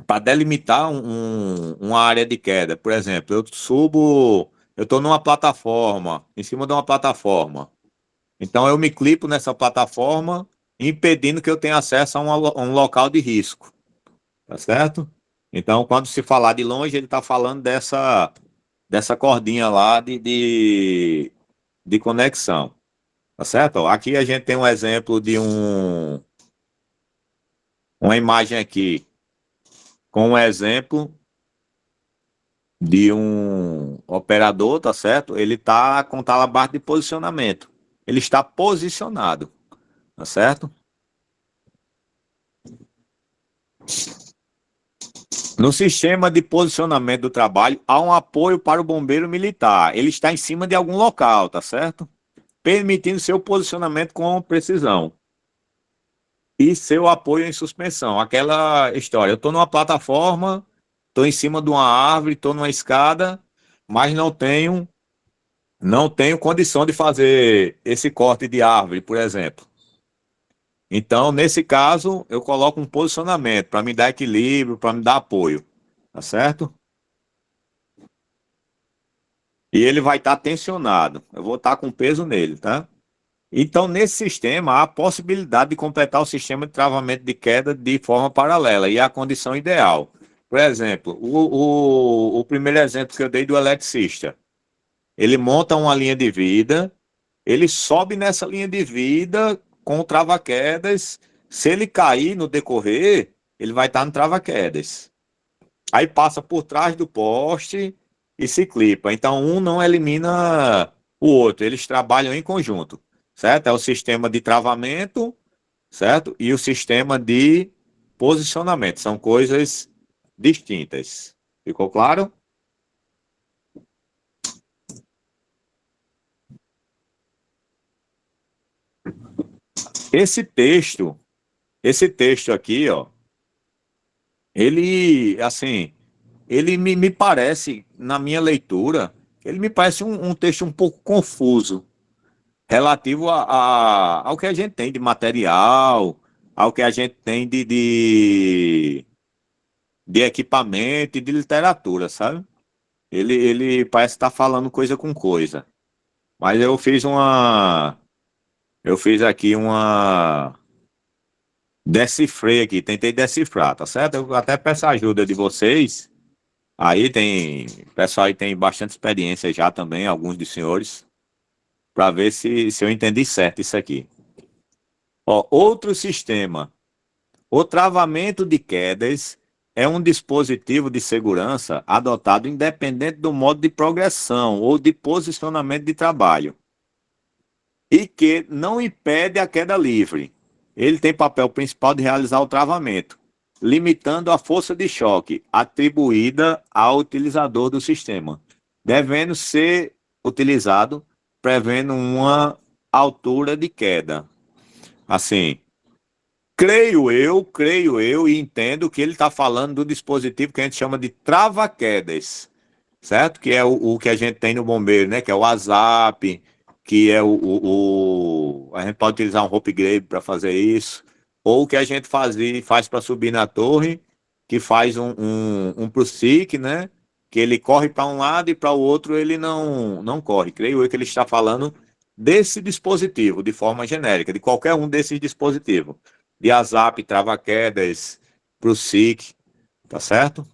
Para delimitar uma área de queda, por exemplo, eu estou numa plataforma, em cima de uma plataforma, então eu me clipo nessa plataforma, impedindo que eu tenha acesso a um local de risco, tá certo? Então, quando se falar de longe, ele está falando dessa cordinha lá de conexão, tá certo? Aqui a gente tem um exemplo de uma imagem aqui, com um exemplo de um operador, tá certo? Ele está com talabarte de posicionamento. Ele está posicionado, tá certo? No sistema de posicionamento do trabalho, há um apoio para o bombeiro militar. Ele está em cima de algum local, tá certo? permitindo seu posicionamento com precisão. E seu apoio em suspensão. Aquela história, eu estou numa plataforma, estou em cima de uma árvore, estou numa escada, mas não tenho condição de fazer esse corte de árvore, por exemplo. Então, nesse caso, eu coloco um posicionamento para me dar equilíbrio, para me dar apoio, tá certo? E ele vai estar tensionado, eu vou estar com peso nele, tá? Então, nesse sistema, há a possibilidade de completar o sistema de travamento de queda de forma paralela, e é a condição ideal. Por exemplo, o primeiro exemplo que eu dei do eletricista, ele monta uma linha de vida, ele sobe nessa linha de vida com o trava-quedas, se ele cair no decorrer, ele vai estar no trava-quedas. Aí passa por trás do poste e se clipa. Então, um não elimina o outro, eles trabalham em conjunto. Certo? É o sistema de travamento, certo? E o sistema de posicionamento. São coisas distintas. Ficou claro? Esse texto aqui, ó, ele, assim, ele me parece, na minha leitura, ele me parece um texto um pouco confuso, relativo ao que a gente tem de material, ao que a gente tem de equipamento e de literatura, sabe? Ele parece estar falando coisa com coisa. Mas eu fiz aqui decifrei aqui, tentei decifrar, tá certo? Eu até peço a ajuda de vocês. Aí o pessoal aí tem bastante experiência já também, alguns dos senhores, para ver se eu entendi certo isso aqui. Ó, outro sistema. O travamento de quedas é um dispositivo de segurança adotado independente do modo de progressão ou de posicionamento de trabalho e que não impede a queda livre. Ele tem papel principal de realizar o travamento, limitando a força de choque atribuída ao utilizador do sistema, devendo ser utilizado prevendo uma altura de queda. Assim, creio eu e entendo que ele está falando do dispositivo que a gente chama de trava-quedas, certo? Que é o que a gente tem no bombeiro, né? Que é o ASAP, que é a gente pode utilizar um rope grade para fazer isso, ou o que a gente faz para subir na torre, que faz um pro SIC, né? Que ele corre para um lado e para o outro ele não corre. Creio eu que ele está falando desse dispositivo, de forma genérica, de qualquer um desses dispositivos. De ASAP, trava-quedas, pro SIC, tá certo?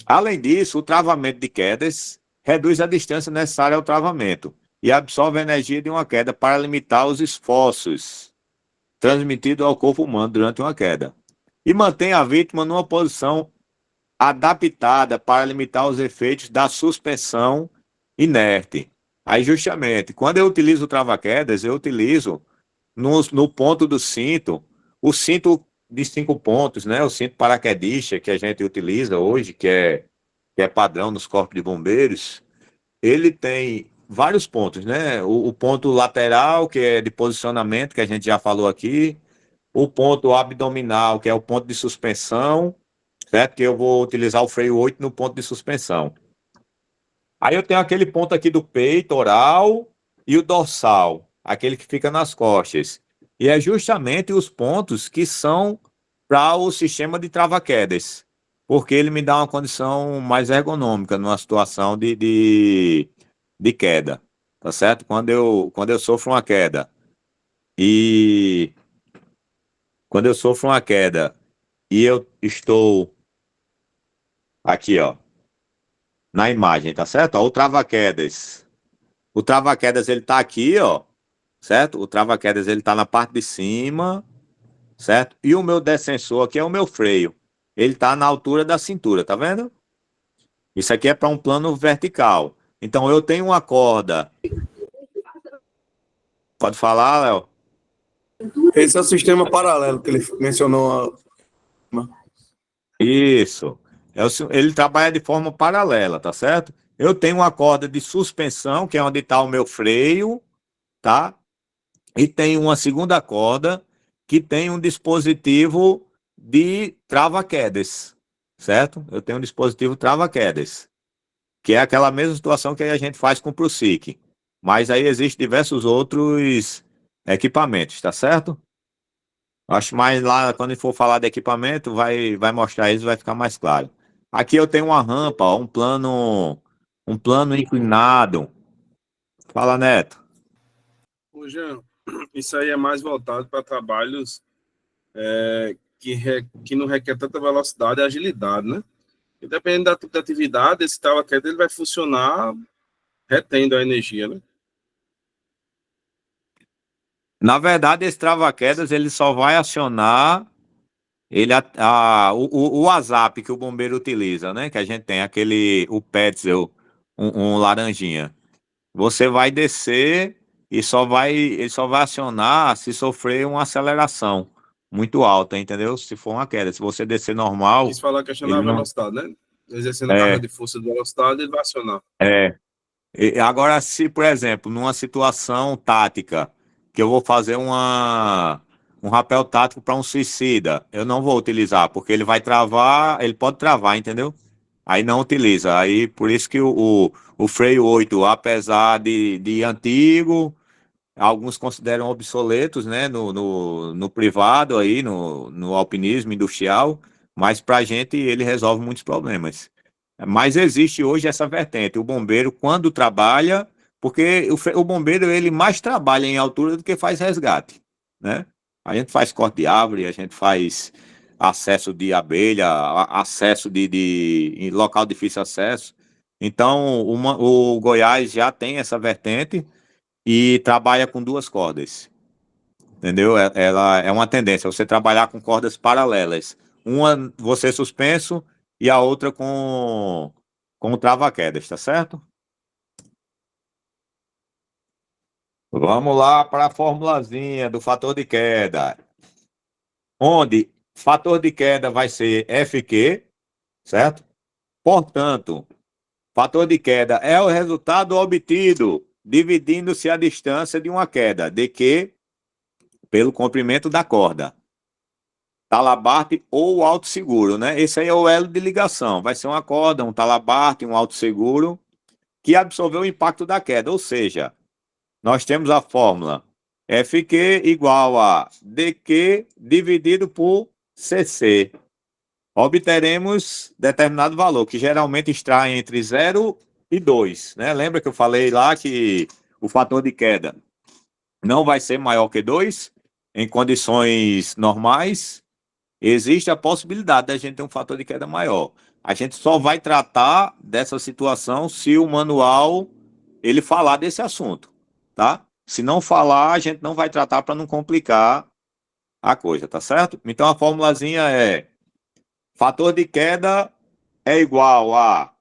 Além disso, o travamento de quedas reduz a distância necessária ao travamento e absorve a energia de uma queda para limitar os esforços transmitidos ao corpo humano durante uma queda. E mantém a vítima numa posição adaptada para limitar os efeitos da suspensão inerte. Aí, justamente, quando eu utilizo o trava-quedas, eu utilizo no ponto do cinto, o cinto de 5 pontos, né? O cinto paraquedista que a gente utiliza hoje, que é padrão nos corpos de bombeiros, ele tem vários pontos, né? O ponto lateral, que é de posicionamento, que a gente já falou aqui, o ponto abdominal, que é o ponto de suspensão, certo? Que eu vou utilizar o freio 8 no ponto de suspensão. Aí eu tenho aquele ponto aqui do peitoral e o dorsal, aquele que fica nas costas. E é justamente os pontos que são para o sistema de trava-quedas, porque ele me dá uma condição mais ergonômica numa situação de queda, tá certo? Quando eu sofro uma queda e eu estou aqui, ó, na imagem, tá certo? Ó, o trava-quedas ele tá aqui, ó, certo? O trava-quedas ele tá na parte de cima, certo? E o meu descensor aqui é o meu freio. Ele tá na altura da cintura, tá vendo? Isso aqui é para um plano vertical. Então eu tenho uma corda. Pode falar, Léo? Esse é o sistema paralelo que ele mencionou. Isso. Ele trabalha de forma paralela, tá certo? Eu tenho uma corda de suspensão, que é onde está o meu freio, tá? E tem uma segunda corda que tem um dispositivo de trava-quedas, certo? Eu tenho um dispositivo trava-quedas, que é aquela mesma situação que a gente faz com o ProSIC. Mas aí existem diversos outros equipamentos, tá certo? Acho mais lá, quando for falar de equipamento, vai mostrar isso, vai ficar mais claro. Aqui eu tenho uma rampa, ó, um plano inclinado. Fala, Neto. Ô, Jean, isso aí é mais voltado para trabalhos que não requer tanta velocidade e agilidade, né? E dependendo da atividade, esse trava-queda ele vai funcionar retendo a energia, né? Na verdade, esse trava-quedas ele só vai acionar o WhatsApp que o bombeiro utiliza, né? Que a gente tem o Petzl, um laranjinha. Você vai descer e ele só vai acionar se sofrer uma aceleração muito alta, entendeu? Se for uma queda, se você descer normal, Quis falar a questão ele da não velocidade, né? Exercendo a carga de força de velocidade, ele vai acionar. é. Agora, se, por exemplo, numa situação tática, que eu vou fazer um rapel tático para um suicida, eu não vou utilizar, porque ele vai travar, ele pode travar, entendeu? Aí não utiliza. Aí, por isso que o freio 8, apesar de antigo, alguns consideram obsoletos, né, no privado aí, no alpinismo industrial, mas para a gente ele resolve muitos problemas. Mas existe hoje essa vertente. O bombeiro, quando trabalha, porque o bombeiro ele mais trabalha em altura do que faz resgate, né? A gente faz corte de árvore, a gente faz acesso de abelha, acesso em local de difícil acesso. Então, o Goiás já tem essa vertente e trabalha com duas cordas, entendeu? Ela é uma tendência, você trabalhar com cordas paralelas. Uma você suspenso e a outra com o trava-quedas, tá certo? Vamos lá para a formulazinha do fator de queda. Onde fator de queda vai ser FQ, certo? Portanto, fator de queda é o resultado obtido dividindo-se a distância de uma queda, DQ, pelo comprimento da corda. Talabarte ou alto seguro, né? Esse aí é o elo de ligação. Vai ser uma corda, um talabarte, um alto seguro, que absorveu o impacto da queda. Ou seja, nós temos a fórmula FQ igual a DQ dividido por CC. Obteremos determinado valor, que geralmente está entre 0 e 2, né? Lembra que eu falei lá que o fator de queda não vai ser maior que 2 em condições normais. Existe a possibilidade da gente ter um fator de queda maior. A gente só vai tratar dessa situação se o manual ele falar desse assunto, tá? Se não falar, a gente não vai tratar para não complicar a coisa, tá certo? Então a formulazinha é: fator de queda é igual a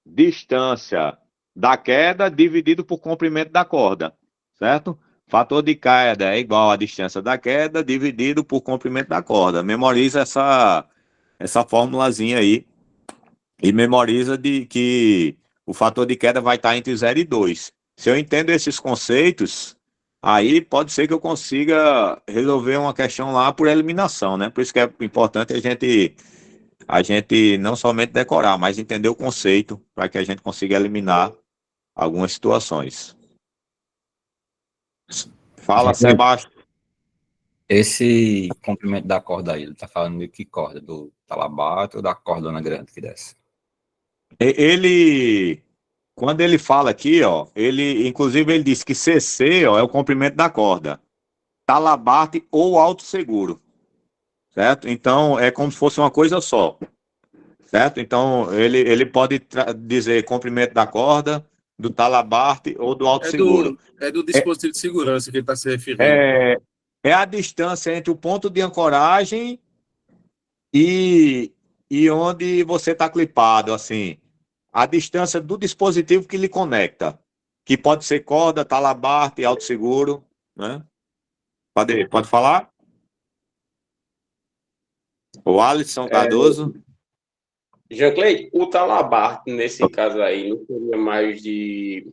distância da queda dividido por comprimento da corda, certo? Fator de queda é igual a distância da queda dividido por comprimento da corda. Memoriza essa formulazinha aí e memoriza de que o fator de queda vai estar entre 0 e 2. Se eu entendo esses conceitos, aí pode ser que eu consiga resolver uma questão lá por eliminação, né? Por isso que é importante a gente não somente decorar, mas entender o conceito para que a gente consiga eliminar algumas situações. Fala, Sebastião. Esse comprimento da corda aí, ele tá falando de que corda? Do talabarte ou da cordona grande que desce? Ele, quando ele fala aqui, ó, inclusive ele diz que CC, ó, é o comprimento da corda. Talabarte ou alto seguro, certo? Então, é como se fosse uma coisa só, certo? Então, ele pode dizer comprimento da corda, do talabarte ou do alto seguro. É do dispositivo de segurança que ele está se referindo. É a distância entre o ponto de ancoragem e onde você está clipado, assim. A distância do dispositivo que lhe conecta. Que pode ser corda, talabarte, alto seguro, né? Pode falar? O Alisson Cardoso. Jean-Clay, o talabarte, nesse caso aí, não seria mais de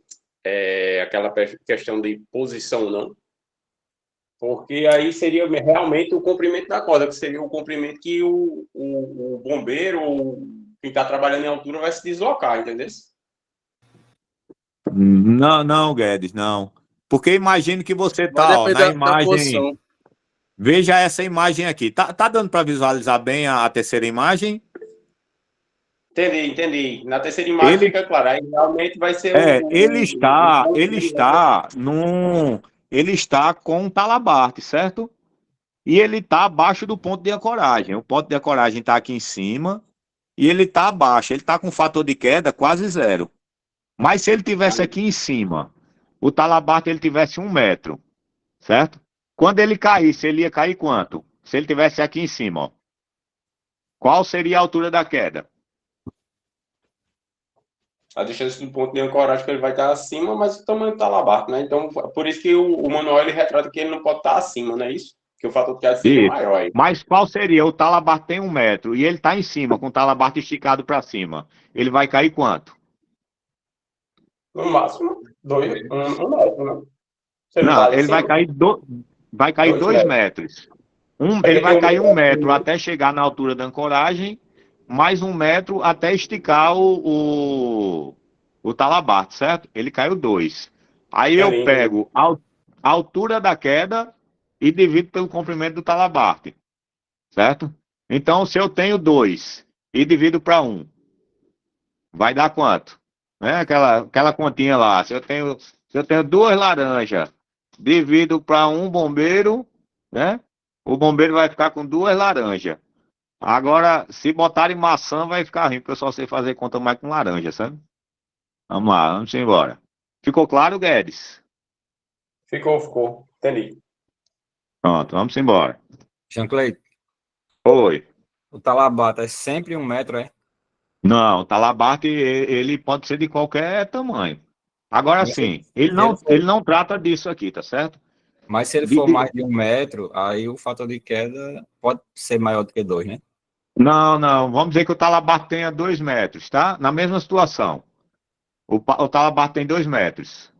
aquela questão de posição, não. Porque aí seria realmente o comprimento da corda, que seria o comprimento que o bombeiro, ou quem está trabalhando em altura, vai se deslocar, entendeu? Não, não, Guedes, não. Porque imagine que você Vai tá, ó, na depender da imagem. posição. Veja essa imagem aqui. Tá dando para visualizar bem a terceira imagem? Entendi. Na terceira imagem Ele, fica claro. Aí realmente vai ser ele está com um talabarte, certo? E ele está abaixo do ponto de ancoragem. O ponto de ancoragem está aqui em cima e ele está abaixo. Ele está com fator de queda quase zero. Mas se ele tivesse aqui em cima, o talabarte ele tivesse 1 metro, certo? Quando ele caísse, ele ia cair quanto? Se ele tivesse aqui em cima, ó. Qual seria a altura da queda? a distância do ponto de ancoragem que ele vai estar acima, mas o tamanho do talabarte, né? Então, por isso que o manual ele retrata que ele não pode estar acima, não é isso? Que o fator de queda seria Isso. maior aí. Mas qual seria? O talabarte tem 1 metro e ele está em cima, com o talabarte esticado para cima. Ele vai cair quanto? No máximo, 1 metro, né? Você Não, vai ele acima? vai cair 2 metros. Ele vai cair 1 metro né? até chegar na altura da ancoragem, mais 1 metro até esticar o talabarte, certo? Ele caiu 2. Aí eu Entendi. pego a altura da queda e divido pelo comprimento do talabarte, certo? Então, se eu tenho 2 e divido para 1, vai dar quanto? Né? Aquela continha lá. Se eu tenho 2 laranjas, divido para 1 bombeiro, né? O bombeiro vai ficar com 2 laranjas. Agora, se botarem maçã, vai ficar ruim, porque eu só sei fazer conta mais com laranja, sabe? Vamos lá, vamos embora. Ficou claro, Guedes? Ficou. Entendi. Pronto, vamos embora. Jean Cleiton, Oi. o talabarte é sempre 1 metro, é? Não, o talabarte, ele pode ser de qualquer tamanho. Agora Mas sim, se ele ele for- não trata disso aqui, tá certo? Mas se ele for mais de 1 metro, aí o fator de queda pode ser maior do que 2, né? Não, vamos dizer que o talabarte tenha 2 metros, tá? Na mesma situação. O talabarte tem 2 metros.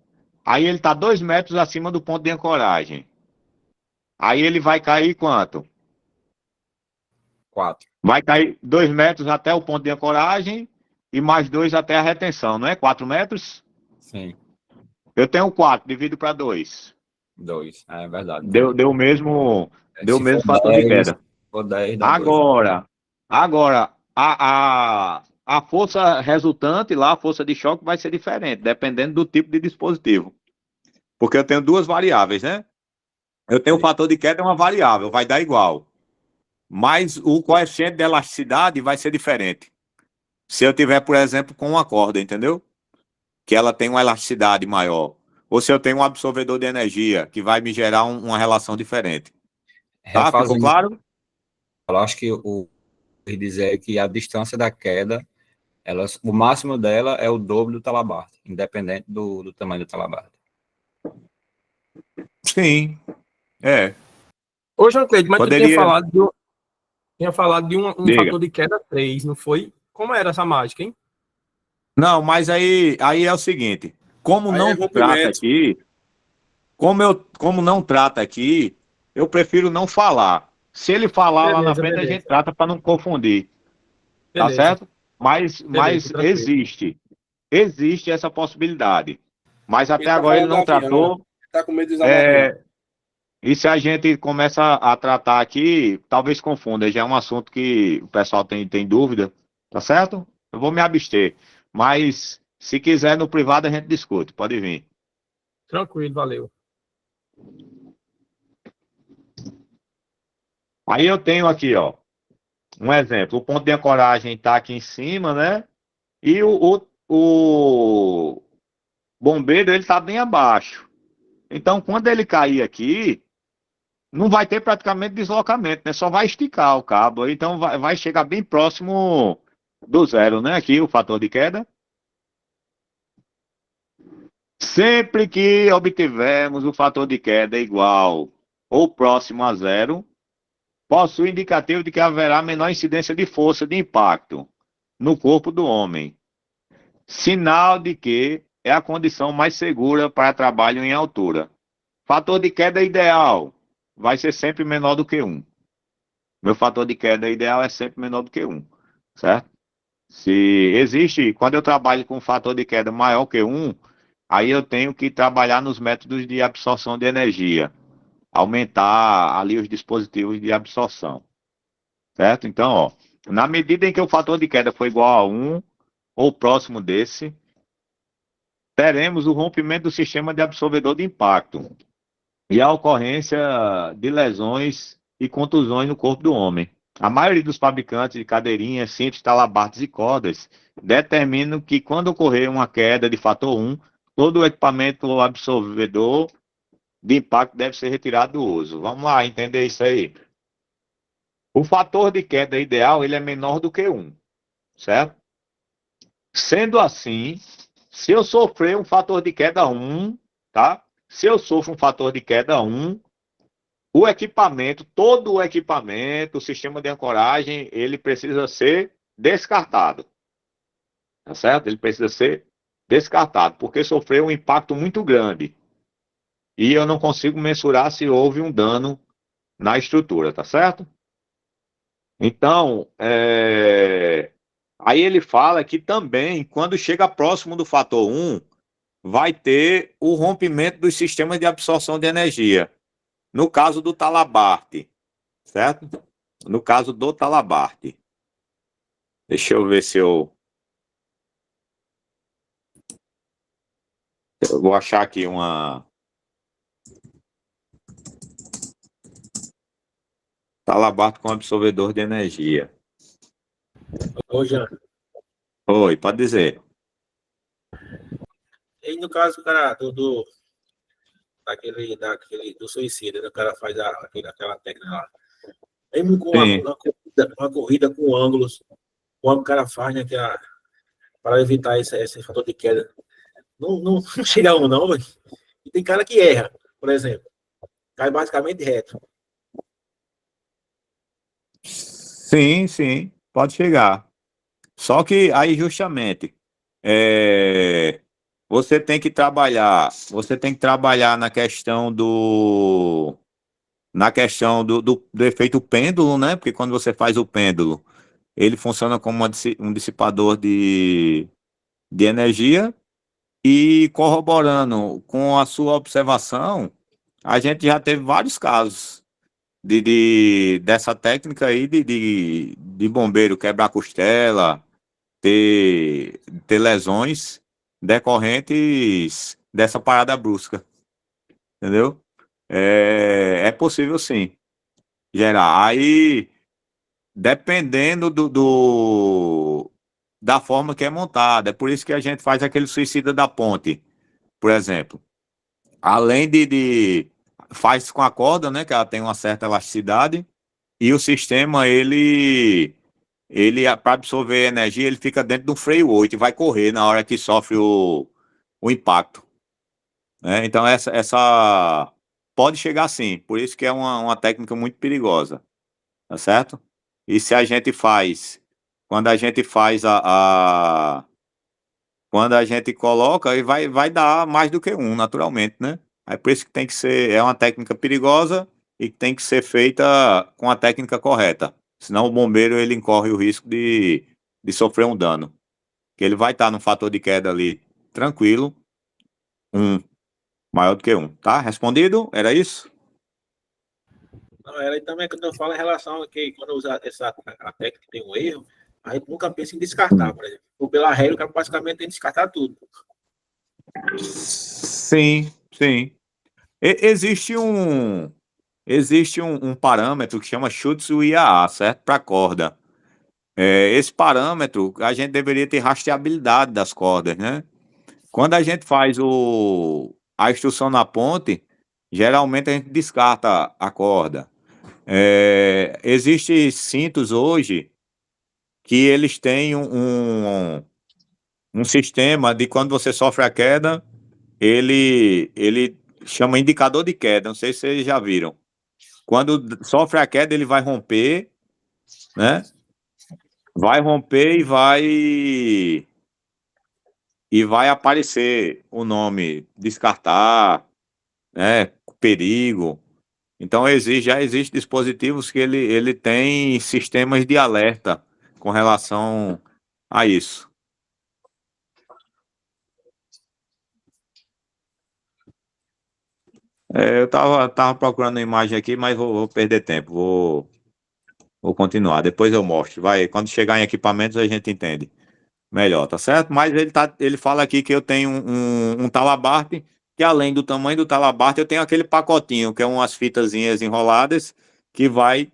Aí ele está 2 metros acima do ponto de ancoragem. Aí ele vai cair quanto? 4. Vai cair 2 metros até o ponto de ancoragem e mais 2 até a retenção, não é? 4 metros? Sim, Eu tenho 4, divido para 2. 2. É verdade. Deu o mesmo Se for fator de 10, queda. se for 10, dá 2. Agora, a força resultante lá, a força de choque vai ser diferente, dependendo do tipo de dispositivo. Porque eu tenho 2 variáveis, né? Eu tenho o fator de queda é uma variável, vai dar igual. Mas o coeficiente de elasticidade vai ser diferente. Se eu tiver, por exemplo, com uma corda, entendeu? Que ela tem uma elasticidade maior. Ou se eu tenho um absorvedor de energia, que vai me gerar uma relação diferente. Tá? Ficou Refazendo, claro? eu acho que o que dizer que a distância da queda, o máximo dela é o dobro do talabarte, independente do tamanho do talabarte. Sim. É. Ô, João Cleide, mas Poderia- tu tinha falado de um Diga. fator de queda 3, não foi? Como era essa mágica, hein? Não, mas aí é o seguinte, como Aí não é trata rompimento. aqui, como não trata aqui, eu prefiro não falar. Se ele falar lá na Beleza, frente, a beleza. gente trata para não confundir, tá Beleza. certo? Mas tranquilo. existe essa possibilidade. Mas até Ele tá agora ele falando não do avião, tratou. Tá com medo de usar o avião. E se a gente começa a tratar aqui, talvez confunda. Já é um assunto que o pessoal tem dúvida, tá certo? Eu vou me abster. Mas se quiser no privado a gente discute, pode vir. Tranquilo, valeu. Aí eu tenho aqui, ó, um exemplo. O ponto de ancoragem está aqui em cima, né? E o bombeiro ele está bem abaixo. Então, quando ele cair aqui, não vai ter praticamente deslocamento, né? Só vai esticar o cabo. Então, vai chegar bem próximo do zero, né? Aqui o fator de queda. Sempre que obtivermos o fator de queda igual ou próximo a zero, possui indicativo de que haverá menor incidência de força de impacto no corpo do homem. Sinal de que é a condição mais segura para trabalho em altura. Fator de queda ideal vai ser sempre menor do que 1. Meu fator de queda ideal é sempre menor do que 1, certo? Se existe, quando eu trabalho com um fator de queda maior que 1, aí eu tenho que trabalhar nos métodos de absorção de energia, aumentar ali os dispositivos de absorção, certo? Então, ó, na medida em que o fator de queda for igual a 1 ou próximo desse, teremos o rompimento do sistema de absorvedor de impacto e a ocorrência de lesões e contusões no corpo do homem. A maioria dos fabricantes de cadeirinhas, cintos, talabartes e cordas determinam que quando ocorrer uma queda de fator 1, todo o equipamento absorvedor de impacto deve ser retirado do uso. Vamos lá, entender isso aí. O fator de queda ideal ele é menor do que 1, certo? Sendo assim, se eu sofrer um fator de queda 1, tá? Se eu sofro um fator de queda 1, o equipamento, todo o equipamento, o sistema de ancoragem, ele precisa ser descartado. Tá certo? Ele precisa ser descartado, porque sofreu um impacto muito grande. E eu não consigo mensurar se houve um dano na estrutura, tá certo? Então, aí ele fala que também, quando chega próximo do fator 1, vai ter o rompimento dos sistemas de absorção de energia. No caso do talabarte, certo? No caso do talabarte. Deixa eu ver se eu vou achar aqui uma talabarte com absorvedor de energia. Ô, Jean. Oi, pode dizer. E no caso, cara, do suicídio, né? O cara faz aquela técnica lá. Mesmo com uma corrida com ângulos, o cara faz, né, para evitar esse fator de queda. Não chega a um, não, velho. E tem cara que erra, por exemplo. Cai basicamente reto. Sim, sim, pode chegar. Só que aí justamente você tem que trabalhar na questão do efeito pêndulo, né? Porque quando você faz o pêndulo, ele funciona como um dissipador de energia. E corroborando com a sua observação, a gente já teve vários casos dessa técnica aí de bombeiro quebrar costela, ter lesões decorrentes dessa parada brusca, entendeu? É possível sim gerar. Aí, dependendo da forma que é montada, é por isso que a gente faz aquele suicida da ponte, por exemplo. Além faz com a corda, né, que ela tem uma certa elasticidade, e o sistema, ele para absorver energia, ele fica dentro do freio 8 e vai correr na hora que sofre o impacto. Né? Então, essa pode chegar sim, por isso que é uma técnica muito perigosa, tá certo? E se a gente faz, quando a gente faz quando a gente coloca, aí vai dar mais do que um, naturalmente, né? É por isso que tem que ser, é uma técnica perigosa e que tem que ser feita com a técnica correta. Senão o bombeiro ele incorre o risco de sofrer um dano. Que ele vai estar no fator de queda ali tranquilo, maior do que 1. Tá? Respondido? Era isso? Não, ela também, quando eu falo em relação a que quando usa a técnica tem um erro, a gente nunca pensa em descartar, por exemplo. Ou pela regra, o cara basicamente tem que descartar tudo. Sim, sim. Existe um parâmetro que chama Schutz-IAA, certo? Para corda. Esse parâmetro, a gente deveria ter rastreabilidade das cordas, né? Quando a gente faz a instrução na ponte, geralmente a gente descarta a corda. Existem cintos hoje que eles têm um sistema de quando você sofre a queda, ele chama indicador de queda, não sei se vocês já viram. Quando sofre a queda, ele vai romper, né? Vai romper e e vai aparecer o nome descartar, né, perigo. Então, já existe dispositivos que ele tem sistemas de alerta com relação a isso. Eu tava procurando a imagem aqui, mas vou perder tempo. Vou continuar. Depois eu mostro. Vai, quando chegar em equipamentos a gente entende melhor, tá certo? Mas ele fala aqui que eu tenho um talabarte, que além do tamanho do talabarte, eu tenho aquele pacotinho, que é umas fitazinhas enroladas, que vai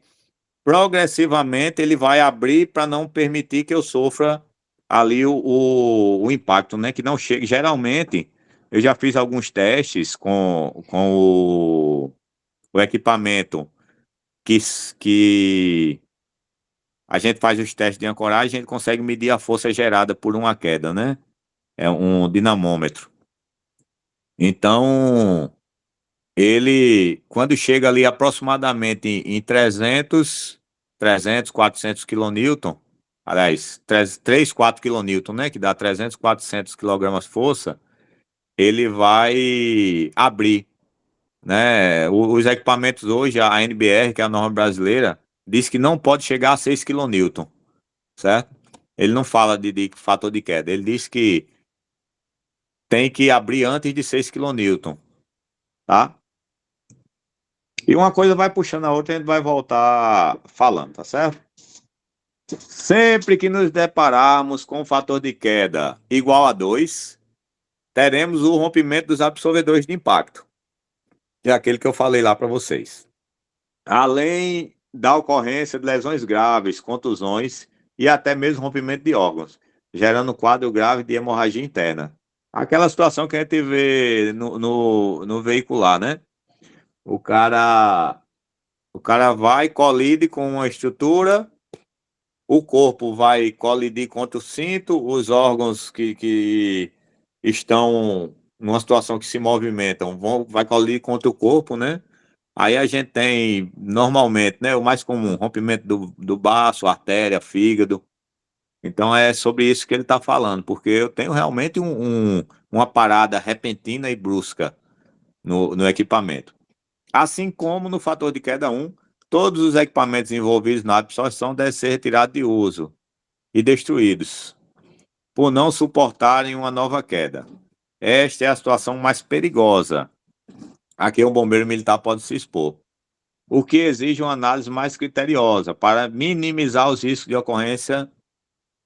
progressivamente, ele vai abrir para não permitir que eu sofra ali o impacto, né? Que não chegue. Geralmente, eu já fiz alguns testes com o equipamento que a gente faz os testes de ancoragem, a gente consegue medir a força gerada por uma queda, né? É um dinamômetro. Então, ele, quando chega ali aproximadamente em 300, 400 quilonewton, aliás, 3, 4 quilonewton, né? Que dá 300, 400 quilogramas força, ele vai abrir, né? Os equipamentos hoje, a NBR, que é a norma brasileira, diz que não pode chegar a 6 quilonewton, certo? Ele não fala de fator de queda, ele diz que tem que abrir antes de 6 quilonewton, tá? E uma coisa vai puxando a outra e a gente vai voltar falando, tá certo? Sempre que nos depararmos com um fator de queda igual a 2, teremos o rompimento dos absorvedores de impacto, que é aquele que eu falei lá para vocês. Além da ocorrência de lesões graves, contusões e até mesmo rompimento de órgãos, gerando quadro grave de hemorragia interna. Aquela situação que a gente vê no veicular, né? O cara vai, colide com uma estrutura, o corpo vai colidir contra o cinto, os órgãos que estão numa situação que se movimentam vai colidir contra o corpo, né? Aí a gente tem, normalmente, né, o mais comum, rompimento do baço, artéria, fígado. Então é sobre isso que ele está falando, porque eu tenho realmente uma parada repentina e brusca no equipamento. Assim como no fator de queda 1, todos os equipamentos envolvidos na absorção devem ser retirados de uso e destruídos, por não suportarem uma nova queda. Esta é a situação mais perigosa a que um bombeiro militar pode se expor, o que exige uma análise mais criteriosa para minimizar os riscos de ocorrência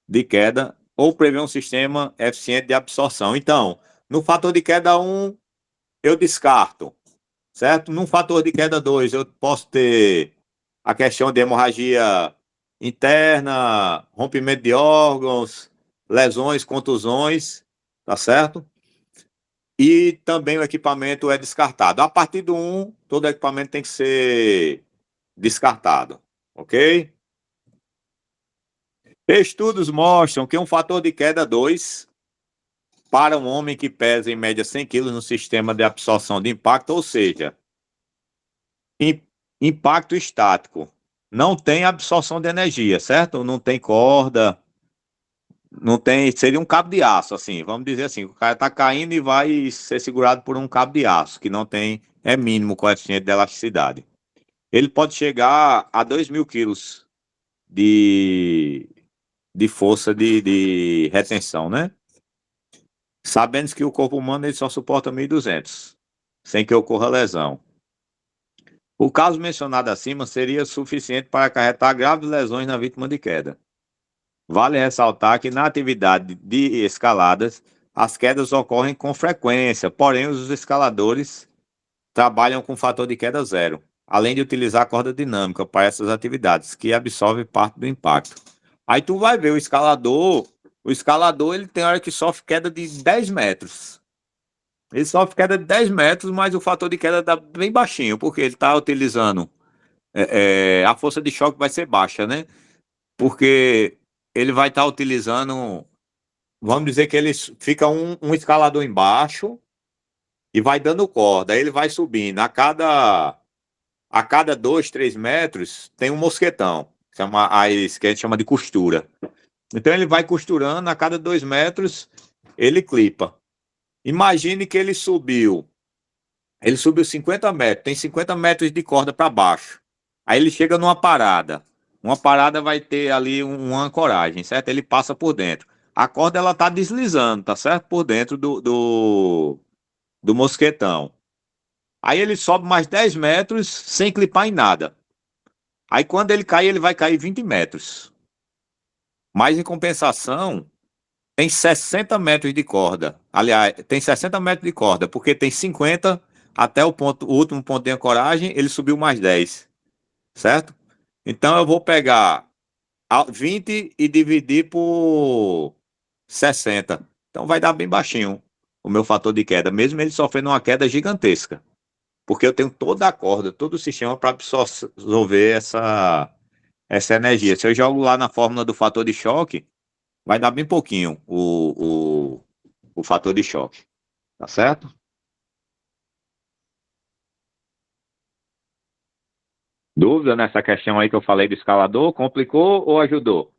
de queda ou prever um sistema eficiente de absorção. Então, no fator de queda 1, eu descarto, certo? No fator de queda 2, eu posso ter a questão de hemorragia interna, rompimento de órgãos, lesões, contusões, tá certo? E também o equipamento é descartado. A partir do 1, todo equipamento tem que ser descartado, ok? Estudos mostram que um fator de queda 2 para um homem que pesa em média 100 quilos no sistema de absorção de impacto, ou seja, impacto estático, não tem absorção de energia, certo? Não tem corda, não tem, seria um cabo de aço, assim, vamos dizer assim, o cara está caindo e vai ser segurado por um cabo de aço, que não tem, é mínimo o coeficiente de elasticidade. Ele pode chegar a 2.000 quilos de força de retenção, né? Sabendo que o corpo humano ele só suporta 1.200, sem que ocorra lesão. O caso mencionado acima seria suficiente para acarretar graves lesões na vítima de queda. Vale ressaltar que na atividade de escaladas, as quedas ocorrem com frequência, porém os escaladores trabalham com fator de queda 0, além de utilizar a corda dinâmica para essas atividades, que absorve parte do impacto. Aí tu vai ver o escalador ele tem hora que sofre queda de 10 metros. Ele sofre queda de 10 metros, mas o fator de queda dá bem baixinho, porque ele está utilizando a força de choque vai ser baixa, né? Porque ele vai estar utilizando, vamos dizer que ele fica um escalador embaixo e vai dando corda, aí ele vai subindo. A cada 2, 3 metros tem um mosquetão, que a gente chama de costura. Então ele vai costurando a cada 2 metros, ele clipa. Imagine que ele subiu 50 metros, tem 50 metros de corda para baixo. Aí ele chega numa parada. Uma parada vai ter ali uma ancoragem, certo? Ele passa por dentro. A corda ela tá deslizando, tá certo? Por dentro do mosquetão. Aí ele sobe mais 10 metros sem clipar em nada. Aí quando ele cair, ele vai cair 20 metros. Mas em compensação, tem 60 metros de corda. Aliás, tem 60 metros de corda, porque tem 50 até o último ponto de ancoragem, ele subiu mais 10, certo? Então eu vou pegar 20 e dividir por 60. Então vai dar bem baixinho o meu fator de queda, mesmo ele sofrendo uma queda gigantesca. Porque eu tenho toda a corda, todo o sistema para absorver essa energia. Se eu jogo lá na fórmula do fator de choque, vai dar bem pouquinho o fator de choque. Tá certo? Dúvida nessa questão aí que eu falei do escalador? Complicou ou ajudou?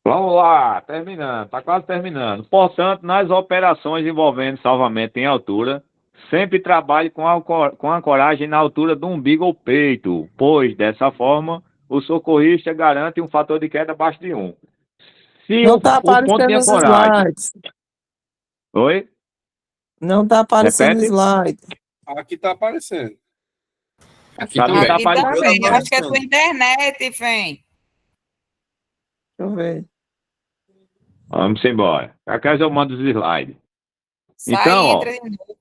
Vamos lá, terminando, tá quase terminando. Portanto, nas operações envolvendo salvamento em altura, sempre trabalhe com ancoragem na altura do umbigo ou peito, pois, dessa forma, o socorrista garante um fator de queda abaixo de 1. Se Não tá o ponto de aparecendo os ancoragem... slides. Oi? Não tá aparecendo Repete? slide. Aqui tá aparecendo. Aqui Tá, também. tá Aqui também. aparecendo. Eu acho que é tua internet, Fem. Deixa eu ver. Vamos embora. Acaso eu mando os slides. Sai Então, e ó. entra de novo.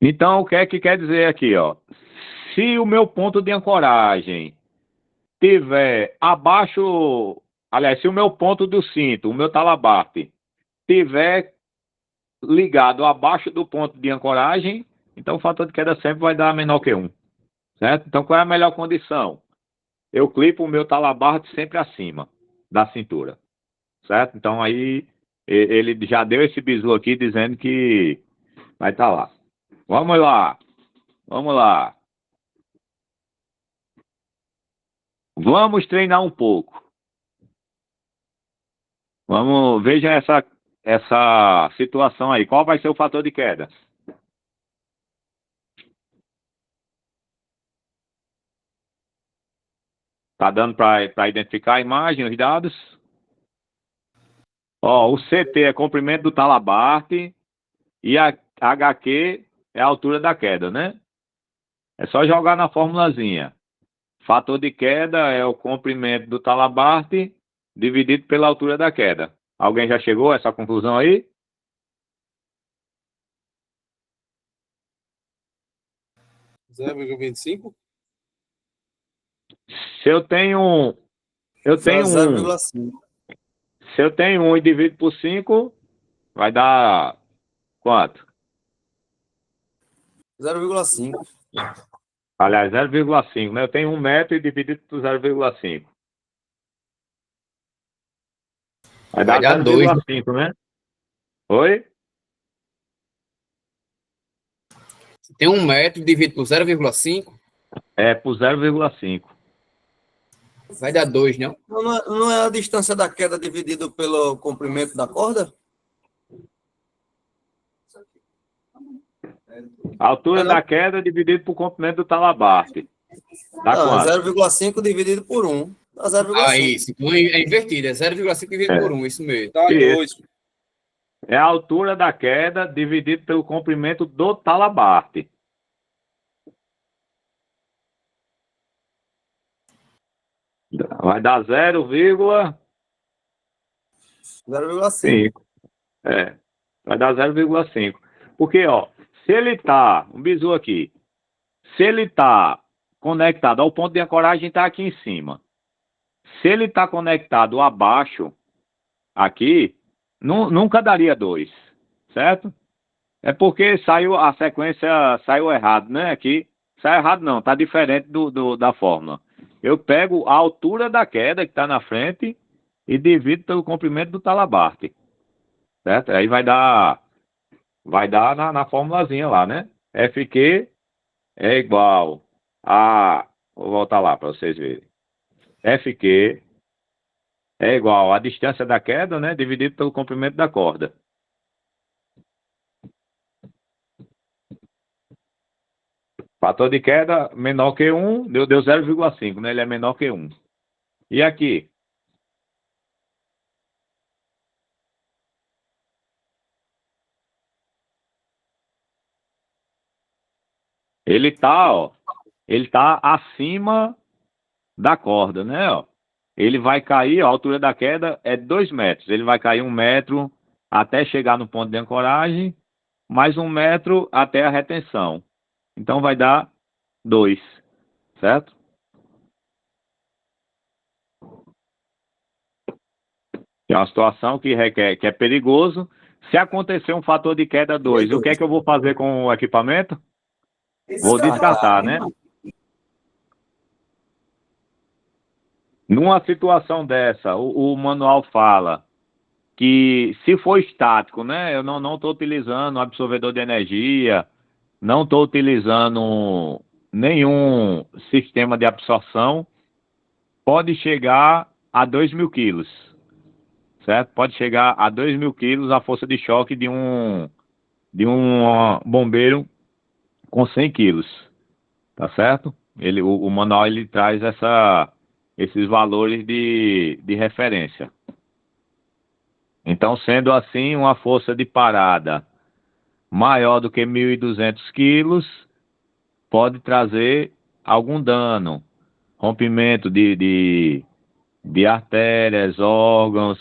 Então, o que é que quer dizer aqui, ó? Se o meu ponto de ancoragem tiver abaixo, aliás, se o meu ponto do cinto, o meu talabarte, tiver ligado abaixo do ponto de ancoragem, então o fator de queda sempre vai dar menor que 1, certo? Então, qual é a melhor condição? Eu clipo o meu talabarte sempre acima da cintura, certo? Então, aí, ele já deu esse bizu aqui dizendo que vai estar lá. Vamos lá. Vamos lá. Vamos treinar um pouco. Vamos, veja essa situação aí. Qual vai ser o fator de queda? Tá dando para identificar a imagem, os dados? Ó, o CT é comprimento do talabarte e a HQ é a altura da queda, né? É só jogar na formulazinha. Fator de queda é o comprimento do talabarte dividido pela altura da queda. Alguém já chegou a essa conclusão aí? Zero vírgula 25? Se eu tenho um, 0,5. se eu tenho 1 e divido por 5, vai dar quanto? 0,5. Aliás, 0,5, né? Eu tenho 1 metro e dividido por 0,5. Vai dar 0,5, né? Oi? Tem 1 metro dividido por 0,5, É, por 0,5. vai dar 2, não? Não é a distância da queda dividido pelo comprimento da corda? A altura da queda dividido por comprimento do talabarte. Dá Não, quanto? 0,5 dividido por 1. Dá 0,5. Ah, isso. Então é invertido, é 0,5 dividido por 1, isso mesmo. Dá Isso. 2. É a altura da queda dividido pelo comprimento do talabarte. Vai dar 0,5. 0,5. É, vai dar 0,5. Porque, ó, se ele tá, um bizu aqui, se ele tá conectado ao ponto de ancoragem, tá aqui em cima. Se ele tá conectado abaixo, aqui, nunca daria 2, certo? É porque a sequência saiu errado, né? Aqui, saiu errado não, tá diferente da fórmula. Eu pego a altura da queda que tá na frente e divido pelo comprimento do talabarte, certo? Aí vai dar na formulazinha lá, né? FQ é igual a... Vou voltar lá para vocês verem. FQ é igual a distância da queda, né, dividido pelo comprimento da corda. Fator de queda menor que 1, deu 0,5, né? Ele é menor que 1. E aqui? Ele tá acima da corda, né? Ó. Ele vai cair, ó, a altura da queda é 2 metros. Ele vai cair 1 metro até chegar no ponto de ancoragem, mais 1 metro até a retenção. Então vai dar 2, certo? É uma situação que requer, que é perigoso. Se acontecer um fator de queda 2, o que é que eu vou fazer com o equipamento? Vou descartar, né? Numa situação dessa, o manual fala que se for estático, né? Eu não estou utilizando absorvedor de energia, não estou utilizando nenhum sistema de absorção, pode chegar a 2.000 quilos, certo? Pode chegar a 2.000 quilos a força de choque de um bombeiro com 100 quilos, tá certo? O manual ele traz esses valores de referência. Então, sendo assim, uma força de parada maior do que 1.200 quilos pode trazer algum dano, rompimento de artérias, órgãos.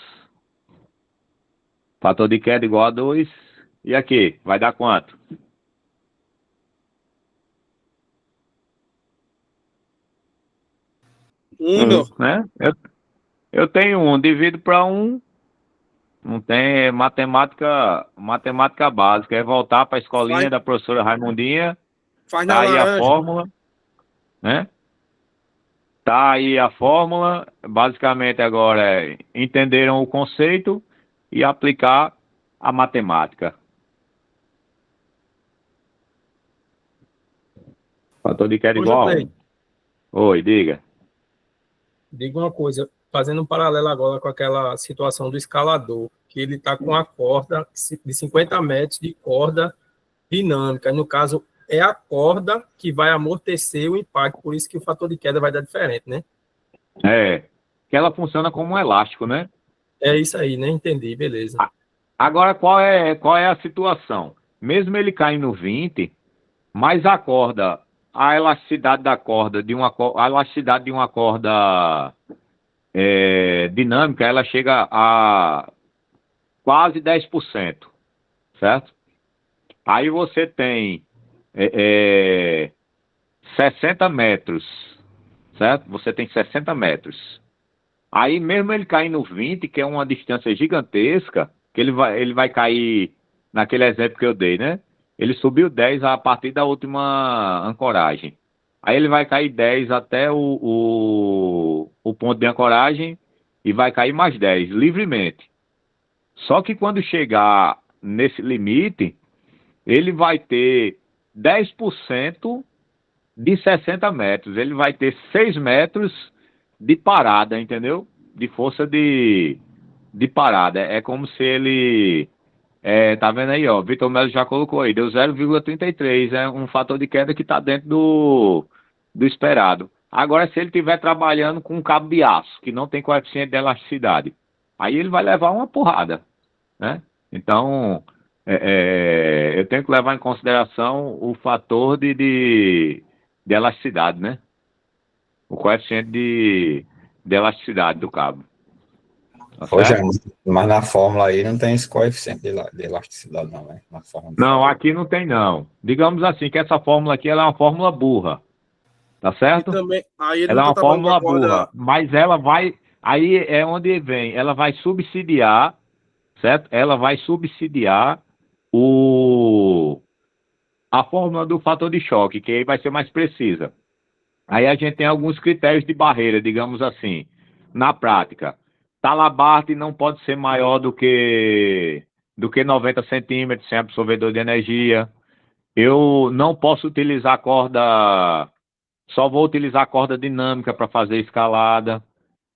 Fator de queda igual a 2. E aqui, vai dar quanto? Né? Eu tenho 1, divido para 1. Não tem matemática básica. É voltar para a escolinha da professora Raimundinha. Faz Tá na aí a laranja. fórmula, né? Tá aí a fórmula. Basicamente agora entenderam o conceito e aplicar a matemática. Fator de queda igual a 1. Oi, diga. Diga uma coisa, fazendo um paralelo agora com aquela situação do escalador, que ele está com a corda de 50 metros de corda dinâmica. No caso, é a corda que vai amortecer o impacto, por isso que o fator de queda vai dar diferente, né? Que ela funciona como um elástico, né? É isso aí, né? Entendi, beleza. Agora, qual é a situação? Mesmo ele caindo 20, mas a corda, a elasticidade da corda, a elasticidade de uma corda dinâmica, ela chega a quase 10%, certo? Aí você tem 60 metros, certo? Você tem 60 metros. Aí mesmo ele caindo 20, que é uma distância gigantesca, que ele vai cair naquele exemplo que eu dei, né? Ele subiu 10 a partir da última ancoragem. Aí ele vai cair 10 até o ponto de ancoragem e vai cair mais 10, livremente. Só que quando chegar nesse limite, ele vai ter 10% de 60 metros. Ele vai ter 6 metros de parada, entendeu? De força de parada. É como se ele... tá vendo aí, ó? Vitor Melo já colocou aí. Deu 0,33. É um fator de queda que está dentro do esperado. Agora, se ele estiver trabalhando com um cabo de aço, que não tem coeficiente de elasticidade, aí ele vai levar uma porrada, né? Então, eu tenho que levar em consideração o fator de elasticidade, né? O coeficiente de elasticidade do cabo. Tá certo? Mas na fórmula aí não tem esse coeficiente de elasticidade, não, né? Na fórmula Não, aqui não tem, não. Digamos assim, que essa fórmula aqui ela é uma fórmula burra. Tá certo? Também, Ela é uma fórmula burra, mas ela vai... Aí é onde vem. Ela vai subsidiar, certo? Ela vai subsidiar a fórmula do fator de choque, que aí vai ser mais precisa. Aí a gente tem alguns critérios de barreira, digamos assim. Na prática, talabarte não pode ser maior do que 90 centímetros sem absorvedor de energia. Eu não posso utilizar corda... Só vou utilizar corda dinâmica para fazer escalada.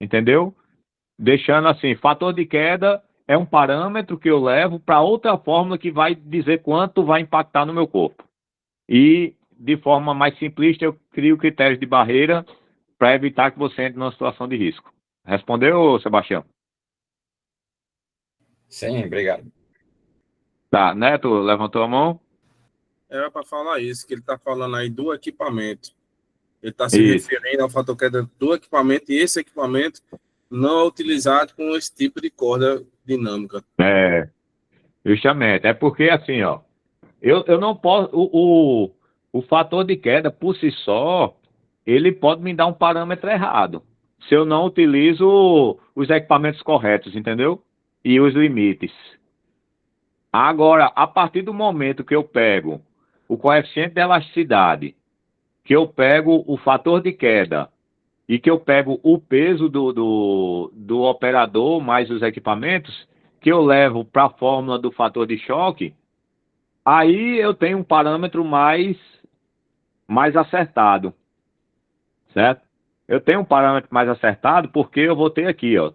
entendeu? Deixando assim, fator de queda é um parâmetro que eu levo para outra fórmula que vai dizer quanto vai impactar no meu corpo. E, de forma mais simplista, eu crio critérios de barreira para evitar que você entre numa situação de risco. Respondeu, Sebastião? Sim, obrigado. Tá, Neto, levantou a mão? Era para falar isso, que ele está falando aí do equipamento. Ele está se Isso. referindo ao fator queda do equipamento, e esse equipamento não é utilizado com esse tipo de corda dinâmica. É, justamente. É porque, assim, ó, eu não posso... O fator de queda, por si só, ele pode me dar um parâmetro errado, se eu não utilizo os equipamentos corretos, entendeu? E os limites. Agora, a partir do momento que eu pego o coeficiente de elasticidade, que eu pego o fator de queda e que eu pego o peso do operador mais os equipamentos, que eu levo para a fórmula do fator de choque, aí eu tenho um parâmetro mais acertado, certo? Eu tenho um parâmetro mais acertado porque eu vou ter aqui, ó,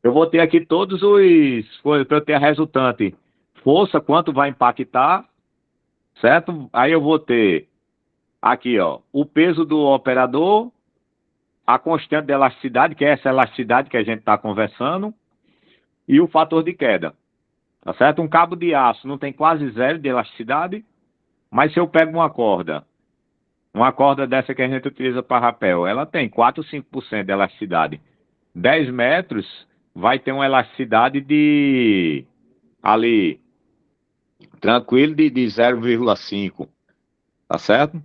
eu vou ter aqui todos os, para eu ter a resultante, força, quanto vai impactar, certo? Aí eu vou ter aqui, ó, o peso do operador, a constante de elasticidade, que é essa elasticidade que a gente está conversando, e o fator de queda, tá certo? Um cabo de aço não tem quase zero de elasticidade, mas se eu pego uma corda dessa que a gente utiliza para rapel, ela tem 4 ou 5% de elasticidade. 10 metros vai ter uma elasticidade de, ali, tranquilo, de 0,5, tá certo?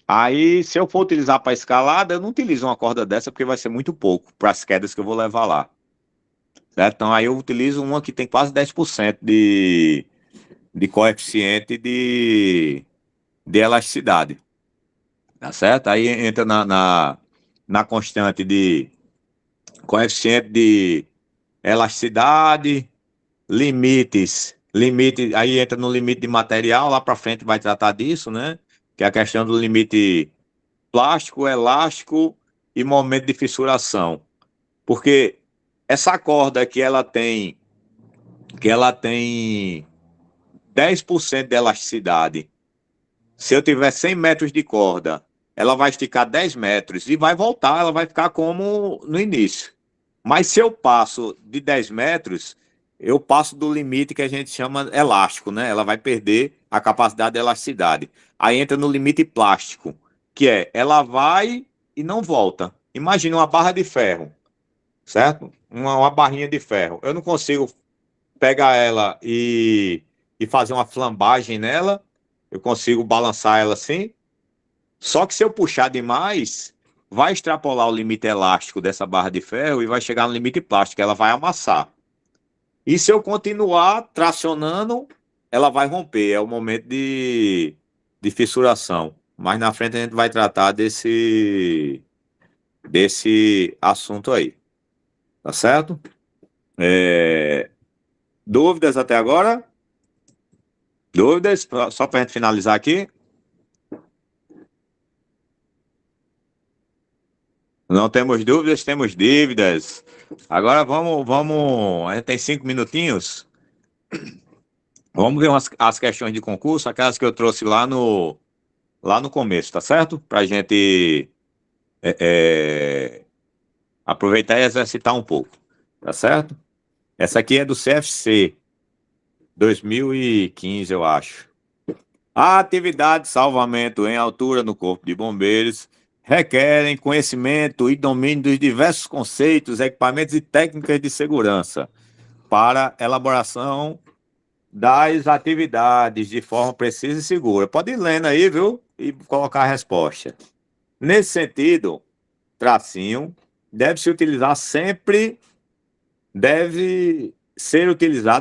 Aí, se eu for utilizar para escalada, eu não utilizo uma corda dessa porque vai ser muito pouco para as quedas que eu vou levar lá. Certo? Então, aí eu utilizo uma que tem quase 10% de coeficiente de elasticidade. Tá certo? Aí entra na constante de coeficiente de elasticidade, limite, aí entra no limite de material, lá para frente vai tratar disso, né? Que é a questão do limite plástico, elástico e momento de fissuração. Porque essa corda que ela tem 10% de elasticidade. Se eu tiver 100 metros de corda, ela vai esticar 10 metros e vai voltar, ela vai ficar como no início. Mas se eu passo de 10 metros, eu passo do limite que a gente chama elástico, né? Ela vai perder a capacidade de elasticidade. Aí entra no limite plástico, que é, ela vai e não volta. Imagina uma barra de ferro, certo? Uma barrinha de ferro. Eu não consigo pegar ela e fazer uma flambagem nela, eu consigo balançar ela assim, só que se eu puxar demais, vai extrapolar o limite elástico dessa barra de ferro e vai chegar no limite plástico, ela vai amassar. E se eu continuar tracionando, ela vai romper, é o momento de fissuração. Mais na frente a gente vai tratar desse assunto aí. Tá certo? Dúvidas até agora? Dúvidas? Só para a gente finalizar aqui. Não temos dúvidas, temos dívidas. Agora vamos. A gente tem 5 minutinhos. Vamos ver as questões de concurso, aquelas que eu trouxe lá no começo, tá certo? Para a gente aproveitar e exercitar um pouco, tá certo? Essa aqui é do CFC 2015, eu acho. A atividade de salvamento em altura no Corpo de Bombeiros requerem conhecimento e domínio dos diversos conceitos, equipamentos e técnicas de segurança para elaboração das atividades de forma precisa e segura. Pode ir lendo aí, viu? E colocar a resposta. Nesse sentido, tracinho, deve ser utilizado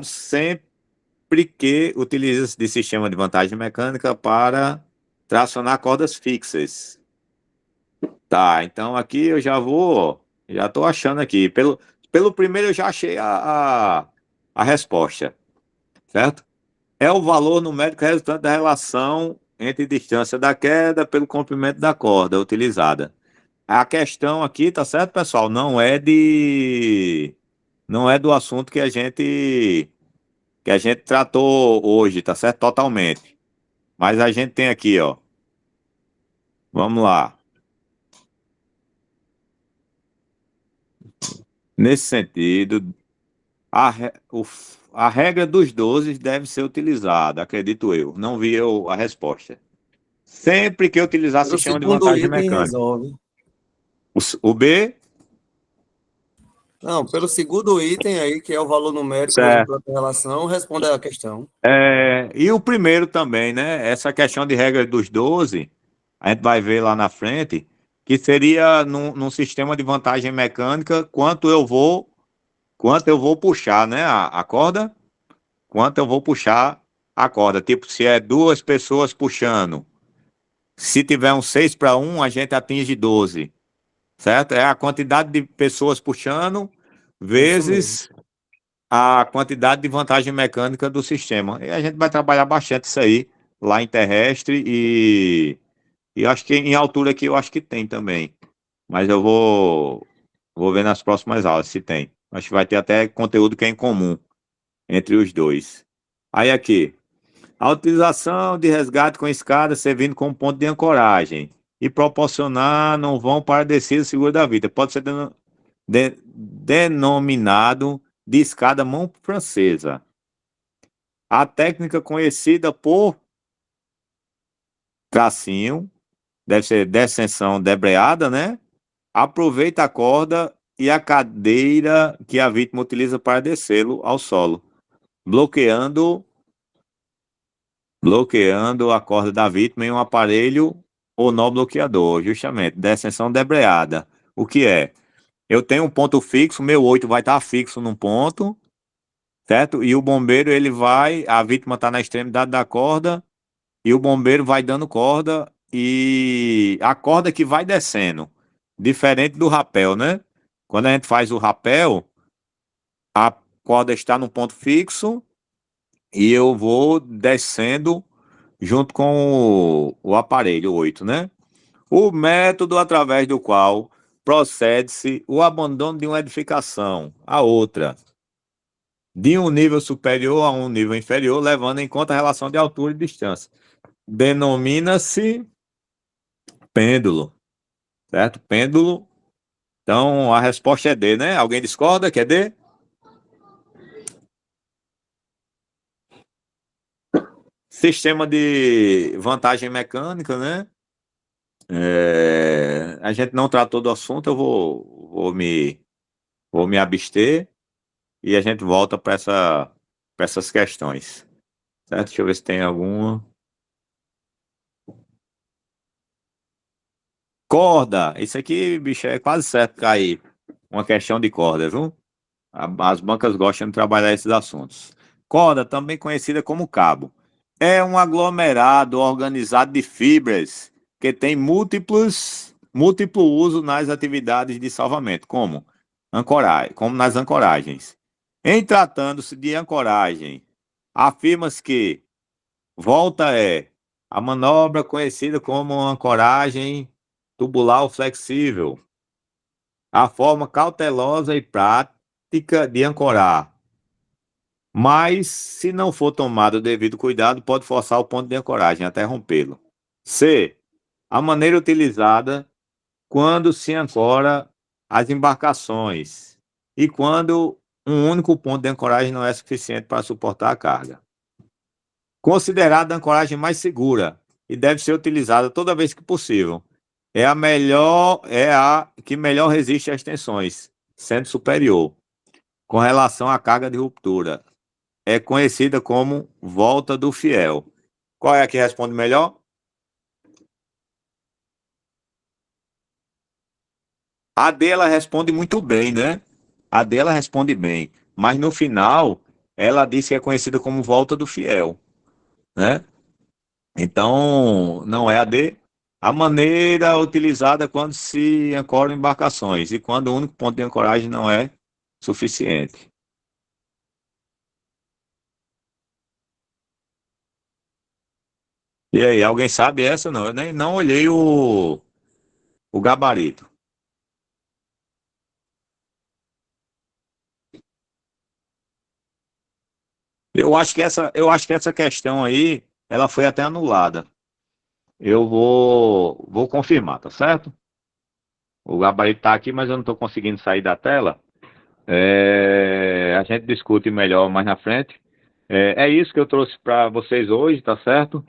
sempre que utiliza-se de sistema de vantagem mecânica para tracionar cordas fixas. Tá, então aqui eu já estou achando aqui. Pelo primeiro eu já achei a resposta, certo? É o valor numérico resultante da relação entre distância da queda pelo comprimento da corda utilizada. a questão aqui, tá certo, pessoal? Não é do assunto que a gente tratou hoje, tá certo? Totalmente. Mas a gente tem aqui, ó. Vamos lá. Nesse sentido, a regra dos 12 deve ser utilizada, acredito eu. Não vi a resposta. Sempre que utilizar Pelo sistema de segundo vantagem item mecânica. resolve. O B, Não, pelo segundo item aí, que é o valor numérico certo. resultante da relação, responde a questão. E o primeiro também, né? Essa questão de regra dos 12, a gente vai ver lá na frente, que seria num sistema de vantagem mecânica, quanto eu vou puxar, né? A corda, quanto eu vou puxar a corda. Tipo, se é duas pessoas puxando, se tiver um 6-1, a gente atinge 12, certo? É a quantidade de pessoas puxando vezes a quantidade de vantagem mecânica do sistema. E a gente vai trabalhar bastante isso aí lá em terrestre e acho que em altura aqui eu acho que tem também. Mas eu vou ver nas próximas aulas se tem. Acho que vai ter até conteúdo que é em comum entre os dois. Aí aqui, a utilização de resgate com escada servindo como ponto de ancoragem e proporcionar não vão para a descida segura da vida. Pode ser denominado de escada mão francesa. A técnica conhecida por tracinho, deve ser descensão debreada, né? Aproveita a corda e a cadeira que a vítima utiliza para descê-lo ao solo, bloqueando a corda da vítima em um aparelho ou nó bloqueador, justamente, descensão debreada. O que é? Eu tenho um ponto fixo, meu 8 vai estar fixo num ponto, certo? E o bombeiro, a vítima está na extremidade da corda, e o bombeiro vai dando corda, e a corda que vai descendo, diferente do rapel, né? Quando a gente faz o rapel, a corda está no ponto fixo, e eu vou descendo junto com o aparelho 8, né? O método através do qual procede-se o abandono de uma edificação a outra, de um nível superior a um nível inferior, levando em conta a relação de altura e distância. Denomina-se pêndulo, certo? Pêndulo. Então, a resposta é D, né? Alguém discorda que é D? Sistema de vantagem mecânica, né? A gente não tratou do assunto, eu vou me abster e a gente volta para essas questões. Certo? Deixa eu ver se tem alguma. Corda. Isso aqui, bicho, é quase certo cair. Uma questão de corda, viu? As bancas gostam de trabalhar esses assuntos. Corda, também conhecida como cabo, é um aglomerado organizado de fibras que tem múltiplo uso nas atividades de salvamento, como nas ancoragens. Em tratando-se de ancoragem, afirma-se que volta é a manobra conhecida como ancoragem tubular ou flexível, a forma cautelosa e prática de ancorar. Mas, se não for tomado o devido cuidado, pode forçar o ponto de ancoragem até rompê-lo. C. A maneira utilizada quando se ancora as embarcações e quando um único ponto de ancoragem não é suficiente para suportar a carga. Considerada a ancoragem mais segura e deve ser utilizada toda vez que possível. É a que melhor resiste às tensões, sendo superior. Com relação à carga de ruptura, é conhecida como volta do fiel. Qual é a que responde melhor? A dela responde muito bem, né? A dela responde bem, mas no final ela disse que é conhecida como volta do fiel, né? Então, não é a D. A maneira utilizada quando se ancoram embarcações e quando o único ponto de ancoragem não é suficiente. E aí, alguém sabe essa? Não, eu nem não olhei o gabarito. Eu acho que essa questão aí, ela foi até anulada. Eu vou confirmar, tá certo? O gabarito tá aqui, mas eu não estou conseguindo sair da tela. A gente discute melhor mais na frente. É isso que eu trouxe para vocês hoje, tá certo?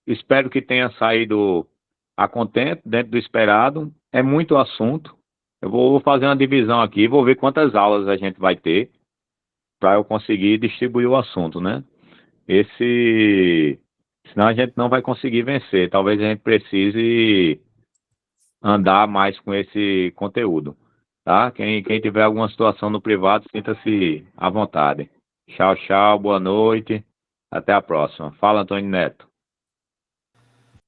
Espero que tenha saído a contento, dentro do esperado. É muito assunto. Eu vou fazer uma divisão aqui, vou ver quantas aulas a gente vai ter para eu conseguir distribuir o assunto, né? Senão a gente não vai conseguir vencer. Talvez a gente precise andar mais com esse conteúdo, tá? Quem tiver alguma situação no privado, sinta-se à vontade. Tchau, tchau, boa noite, até a próxima. Fala, Antônio Neto.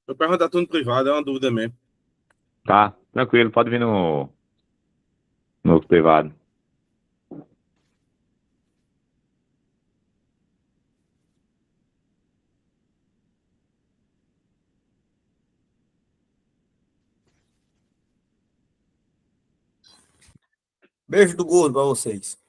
Eu perguntar tudo no privado, é uma dúvida mesmo. Tá, tranquilo, pode vir no privado. Beijo do gordo pra vocês.